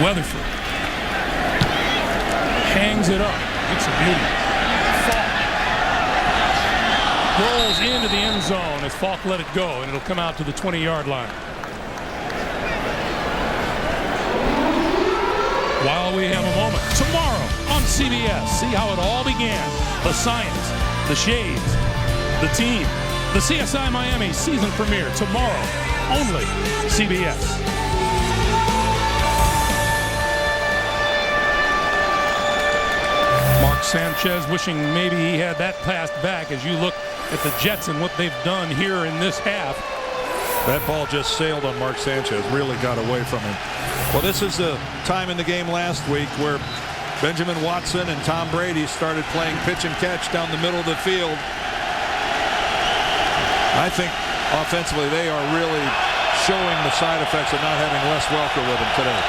Rutherford hangs it up. It's a beauty. Falk rolls into the end zone as Falk let it go, and it'll come out to the 20-yard line. While we have a moment, tomorrow on CBS, see how it all began. The science, the shades, the team, the CSI Miami season premiere tomorrow, only CBS. Mark Sanchez wishing maybe he had that passed back as you look at the Jets and what they've done here in this half.
That ball just sailed on Mark Sanchez, really got away from him. Well, this is the time in the game last week where Benjamin Watson and Tom Brady started playing pitch and catch down the middle of the field. I think offensively they are really showing the side effects of not having Wes Welker with them today.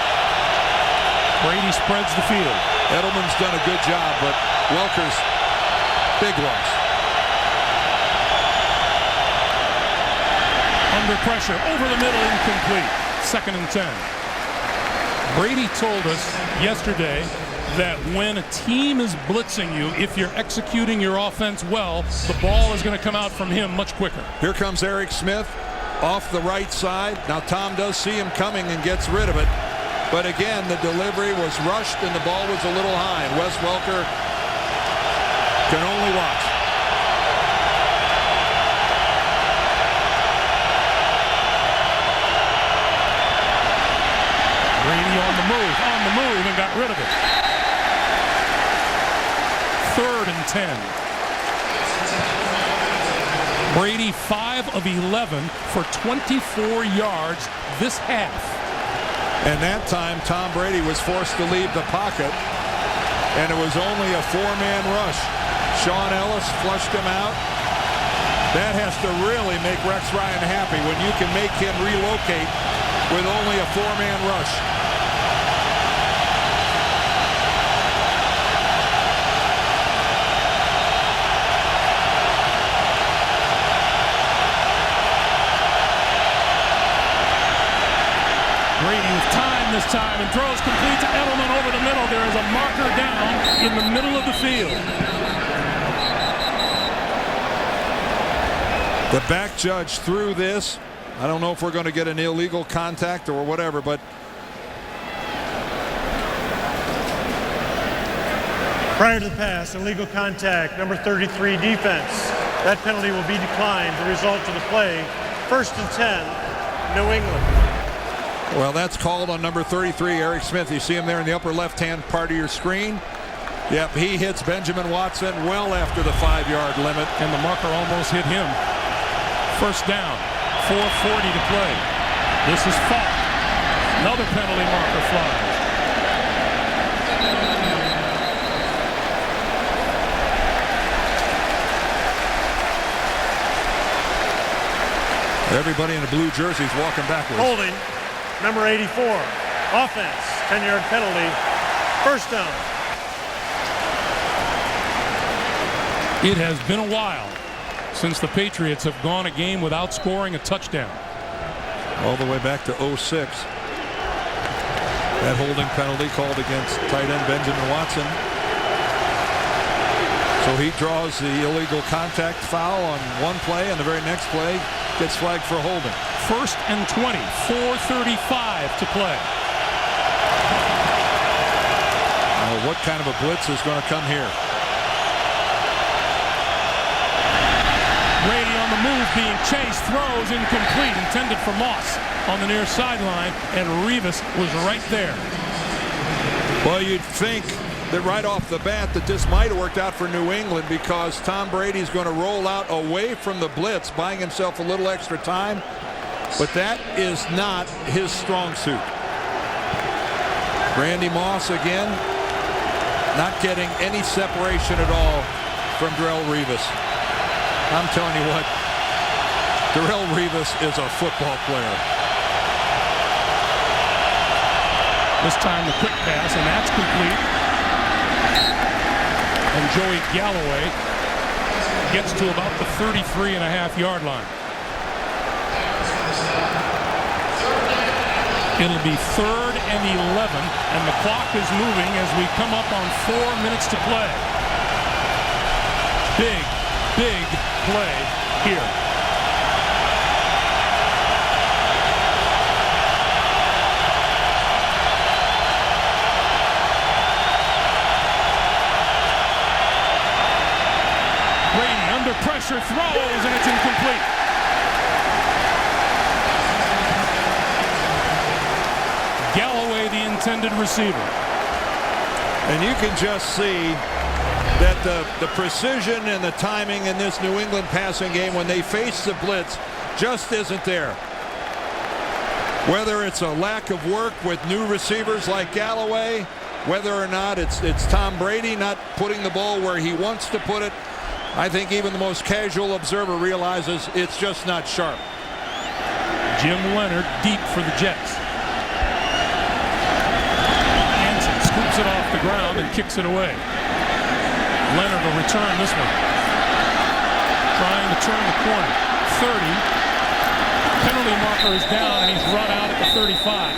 Brady spreads the field.
Edelman's done a good job, but Welker's big loss.
Under pressure, over the middle, incomplete. 2nd and 10. Brady told us yesterday that when a team is blitzing you, if you're executing your offense well, the ball is going to come out from him much quicker.
Here comes Eric Smith off the right side. Now Tom does see him coming and gets rid of it. But again, the delivery was rushed and the ball was a little high. And Wes Welker can only watch.
Brady on the move, and got rid of it. 3rd and 10. Brady 5 of 11 for 24 yards this half.
And that time, Tom Brady was forced to leave the pocket, and it was only a 4-man rush. Sean Ellis flushed him out. That has to really make Rex Ryan happy when you can make him relocate with only a 4-man rush.
Brady with time this time and throws complete to Edelman over the middle. There is a marker down in the middle of the field.
The back judge threw this. I don't know if we're going to get an illegal contact or whatever, but
Prior to the pass, illegal contact, number 33 defense. That penalty will be declined. The result of the play, 1st and 10, New England.
well, that's called on number 33, Eric Smith. You see him there in the upper left-hand part of your screen. Yep, he hits Benjamin Watson well after the 5-yard limit.
And the marker almost hit him. 1st down, 4:40 to play. This is Falk. Another penalty marker flies.
Everybody in the blue jerseys walking backwards.
Holding, number 84. Offense, 10-yard penalty. 1st down.
It has been a while since the Patriots have gone a game without scoring a touchdown.
All the way back to 06. That holding penalty called against tight end Benjamin Watson. So he draws the illegal contact foul on one play, and the very next play gets flagged for holding.
1st and 20, 4:35 to play.
Now, what kind of a blitz is going to come here?
Brady on the move, being chased, throws incomplete, intended for Moss on the near sideline, and Revis was right there.
Well, you'd think that right off the bat that this might have worked out for New England, because Tom Brady's going to roll out away from the blitz, buying himself a little extra time. But that is not his strong suit. Randy Moss again, not getting any separation at all from Darrelle Revis. I'm telling you what, Darrelle Revis is a football player.
This time the quick pass, and that's complete. And Joey Galloway gets to about the 33.5-yard line. It'll be 3rd and 11, and the clock is moving as we come up on 4 minutes to play. Big play here. Brady under pressure throws, and it's incomplete. Galloway, the intended receiver.
And you can just see that the precision and the timing in this New England passing game when they face the blitz just isn't there. Whether it's a lack of work with new receivers like Galloway, whether or not it's Tom Brady not putting the ball where he wants to put it, I think even the most casual observer realizes it's just not sharp.
Jim Leonard deep for the Jets. Scoops it off the ground and kicks it away. Leonard will return this one. Trying to turn the corner. 30. Penalty marker is down, and he's run out at the 35.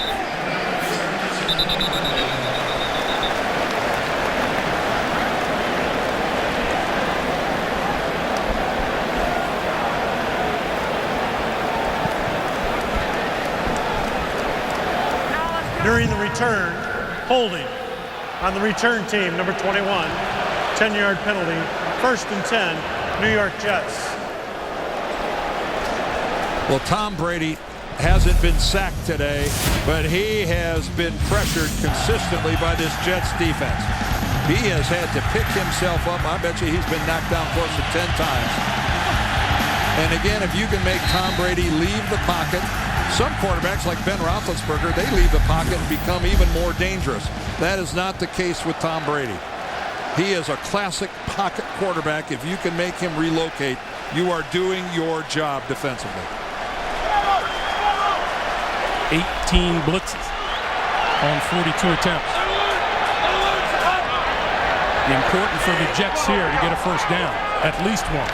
During the return, holding on the return team, number 21, 10-yard penalty, 1st and 10, New York Jets.
Well, Tom Brady hasn't been sacked today, but he has been pressured consistently by this Jets defense. He has had to pick himself up. I bet you he's been knocked down close to 10 times. And again, if you can make Tom Brady leave the pocket, some quarterbacks like Ben Roethlisberger, they leave the pocket and become even more dangerous. That is not the case with Tom Brady. He is a classic pocket quarterback. If you can make him relocate, you are doing your job defensively.
18 blitzes on 42 attempts. Important for the Jets here to get a first down, at least one.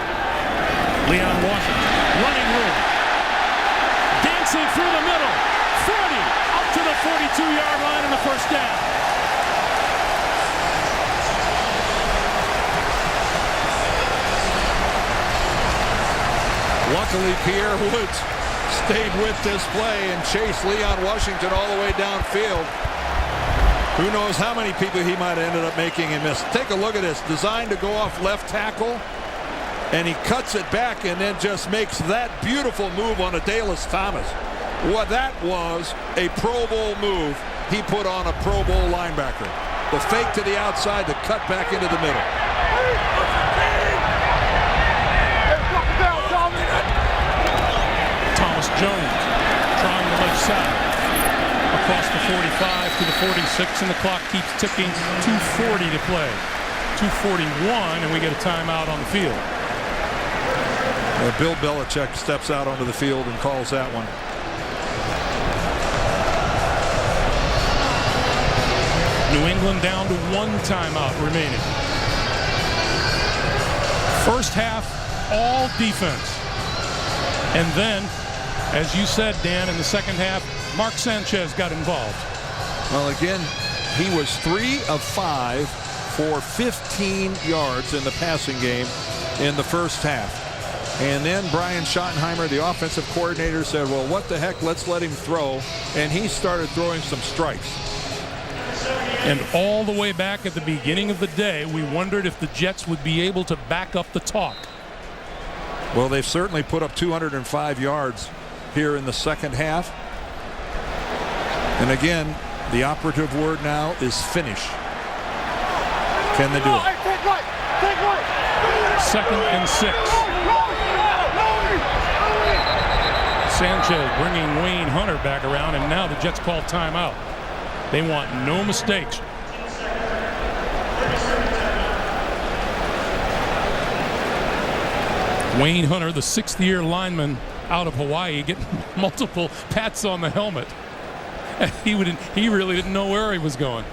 Leon Washington, running room. Dancing through the middle. 40 up to the 42-yard line and the first down.
Luckily, Pierre Woods stayed with this play and chased Leon Washington all the way downfield. Who knows how many people he might have ended up making and miss. Take a look at this. Designed to go off left tackle, and he cuts it back and then just makes that beautiful move on a Dallas Thomas. Well, that was a Pro Bowl move he put on a Pro Bowl linebacker. The fake to the outside, the cut back into the middle.
Thomas Jones trying the left side. Across the 45 to the 46, and the clock keeps ticking. 2:40 to play. 2:41, and we get a timeout on the field.
Bill Belichick steps out onto the field and calls that one.
New England down to one timeout remaining. First half, all defense. And then, as you said, Dan, in the second half, Mark Sanchez got involved.
Well, again, he was 3 of 5 for 15 yards in the passing game in the first half. And then Brian Schottenheimer, the offensive coordinator, said, well, what the heck, let's let him throw. And he started throwing some strikes.
And all the way back at the beginning of the day, we wondered if the Jets would be able to back up the talk.
Well, they've certainly put up 205 yards here in the second half. And again, the operative word now is finish. Can they do it?
Take right. Take right.
2nd and 6. Sanchez bringing Wayne Hunter back around, and now the Jets call timeout. They want no mistakes. Wayne Hunter, the 6th-year lineman out of Hawaii, getting multiple pats on the helmet. He really didn't know where he was going.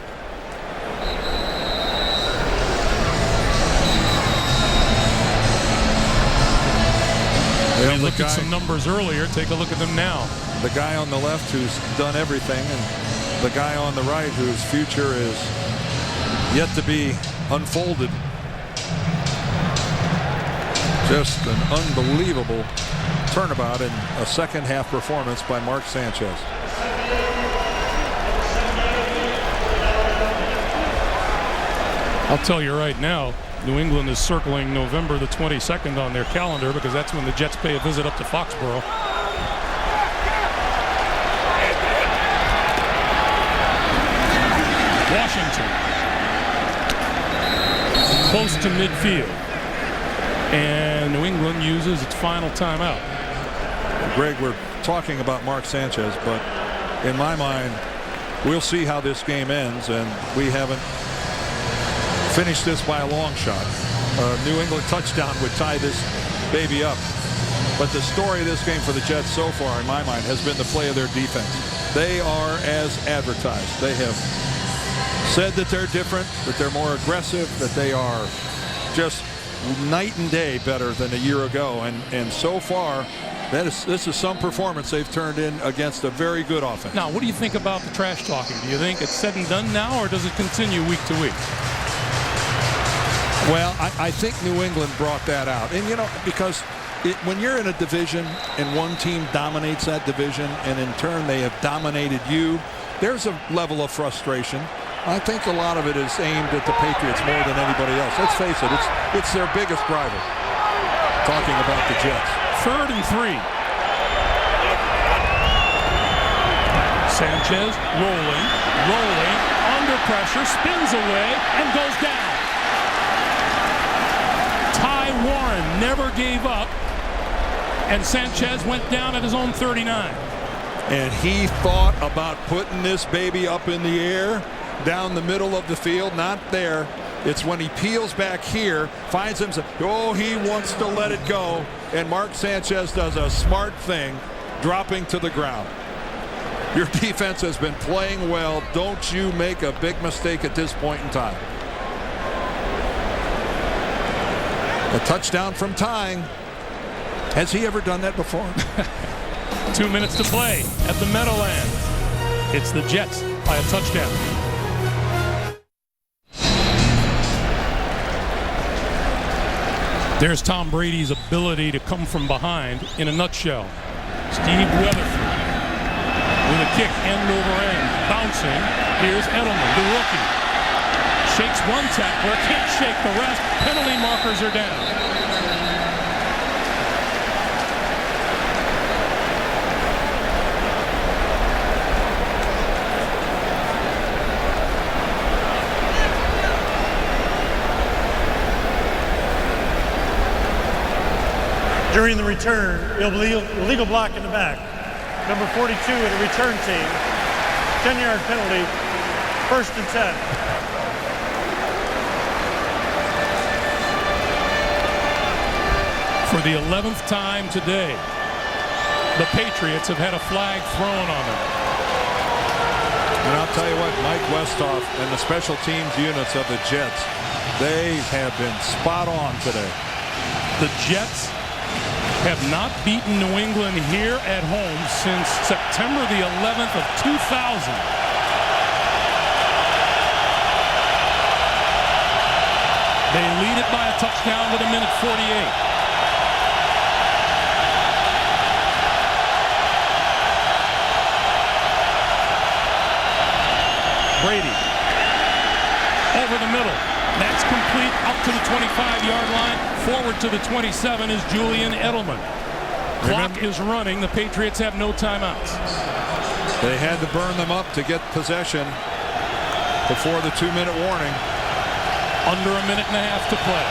We looked at some numbers earlier. Take a look at them now.
The guy on the left who's done everything, and the guy on the right whose future is yet to be unfolded. Just an unbelievable turnabout in a second-half performance by Mark Sanchez.
I'll tell you right now, New England is circling November the 22nd on their calendar because that's when the Jets pay a visit up to Foxborough. Washington close to midfield, and New England uses its final timeout.
Greg, we're talking about Mark Sanchez, but in my mind, we'll see how this game ends, and we haven't finished this by a long shot. A New England touchdown would tie this baby up. But the story of this game for the Jets so far, in my mind, has been the play of their defense. They are as advertised. They have said that they're different, that they're more aggressive, that they are just night and day better than a year ago. And so far, this is some performance they've turned in against a very good offense.
Now, what do you think about the trash talking? Do you think it's said and done now, or does it continue week to week?
Well, I think New England brought that out. And, you know, because when you're in a division and one team dominates that division and in turn they have dominated you, there's a level of frustration. I think a lot of it is aimed at the Patriots more than anybody else. Let's face it, it's their biggest rival. Talking about the Jets.
3rd and 3. Sanchez rolling, under pressure, spins away, and goes down. Ty Warren never gave up, and Sanchez went down at his own 39.
And he thought about putting this baby up in the air down the middle of the field. Not there. It's when he peels back here, finds himself. Oh, he wants to let it go. And Mark Sanchez does a smart thing, dropping to the ground. Your defense has been playing well. Don't you make a big mistake at this point in time. A touchdown from tying. Has he ever done that before?
2 minutes to play at the Meadowlands. It's the Jets by a touchdown. There's Tom Brady's ability to come from behind in a nutshell. Steve Rutherford with a kick end over end, bouncing. Here's Edelman, the rookie. Shakes one tackler, can't shake the rest. Penalty markers are down.
During the return, illegal block in the back. Number 42 of the return team. 10-yard penalty, 1st and 10.
For the 11th time today, the Patriots have had a flag thrown on them.
And I'll tell you what, Mike Westhoff and the special teams units of the Jets, they have been spot on today.
The Jets have not beaten New England here at home since September the 11th of 2000. They lead it by a touchdown with a minute 48. Brady over the middle. That's complete up to the 25-yard line. Forward to the 27 is Julian Edelman. Clock is running. The Patriots have no timeouts.
They had to burn them up to get possession before the 2-minute warning.
Under a minute and a half to play.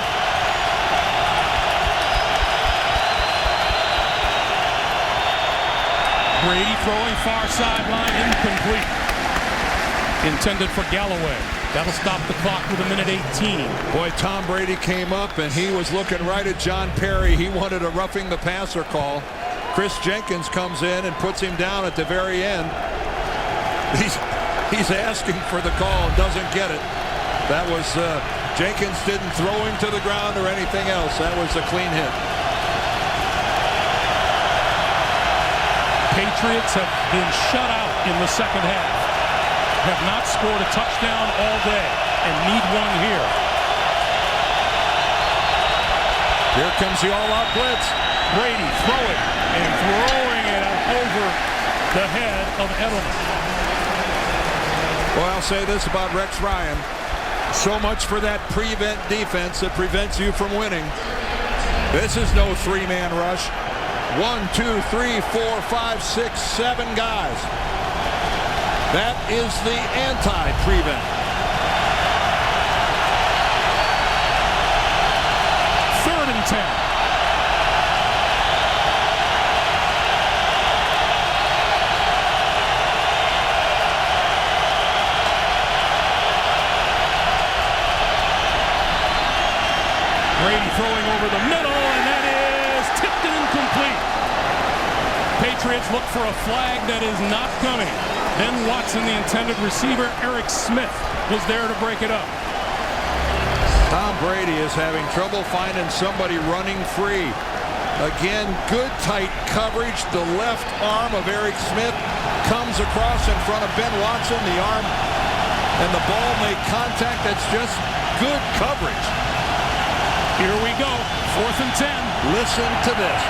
Brady throwing far sideline, incomplete. Intended for Galloway. That'll stop the clock with a minute 18.
Boy, Tom Brady came up and he was looking right at John Perry. He wanted a roughing the passer call. Chris Jenkins comes in and puts him down at the very end. He's asking for the call and doesn't get it. That was Jenkins didn't throw him to the ground or anything else. That was a clean hit.
Patriots have been shut out in the second half. Have not scored a touchdown all day and need one here.
Here comes the all-out blitz.
Brady throwing it over the head of Edelman.
Well, I'll say this about Rex Ryan. So much for that prevent defense that prevents you from winning. This is no three-man rush. 1, 2, 3, 4, 5, 6, 7 guys. That is the anti-prevent.
3rd and 10. Brady throwing over the middle, and that is tipped and incomplete. Patriots look for a flag that is not coming. Then Watson, the intended receiver, Eric Smith, was there to break it up.
Tom Brady is having trouble finding somebody running free. Again, good tight coverage. The left arm of Eric Smith comes across in front of Ben Watson. The arm and the ball make contact. That's just good coverage.
Here we go, 4th and 10.
Listen to this.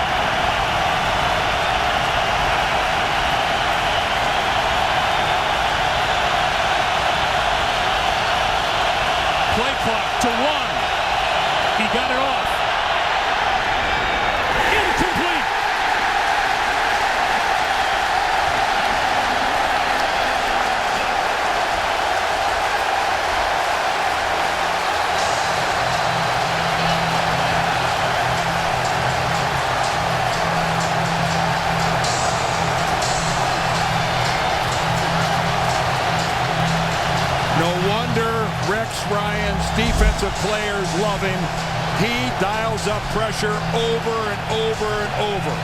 Play clock to 1. He got it off. Incomplete.
No wonder Rex Ryan's defensive players love him. He dials up pressure over and over and over.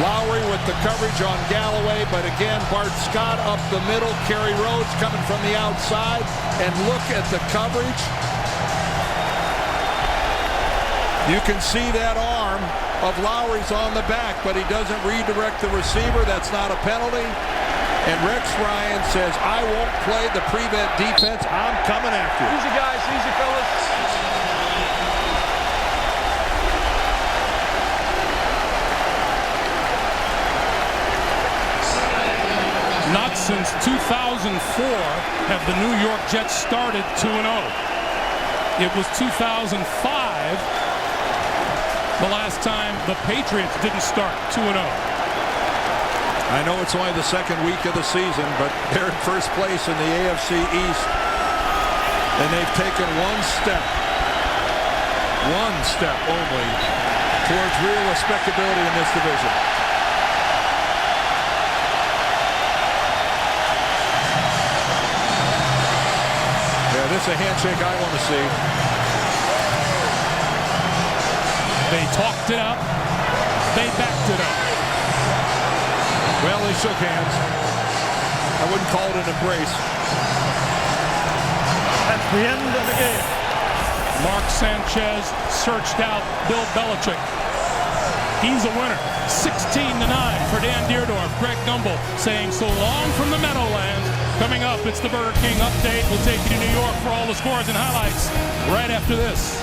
Lowry with the coverage on Galloway, but again, Bart Scott up the middle. Kerry Rhodes coming from the outside. And look at the coverage. You can see that arm of Lowry's on the back, but he doesn't redirect the receiver. That's not a penalty. And Rex Ryan says, I won't play the prevent defense. I'm coming after you.
Easy, guys. Easy, fellas.
Not since 2004 have the New York Jets started 2-0. It was 2005 the last time the Patriots didn't start 2-0.
I know it's only the second week of the season, but they're in first place in the AFC East. And they've taken one step only, towards real respectability in this division. Yeah, this is a handshake I want to see.
They talked it up. They backed it up.
Well, they shook hands. I wouldn't call it an embrace.
That's the end of the game.
Mark Sanchez searched out Bill Belichick. He's a winner. 16-9 for Dan Dierdorf. Greg Gumbel saying so long from the Meadowlands. Coming up, it's the Burger King Update. We'll take you to New York for all the scores and highlights right after this.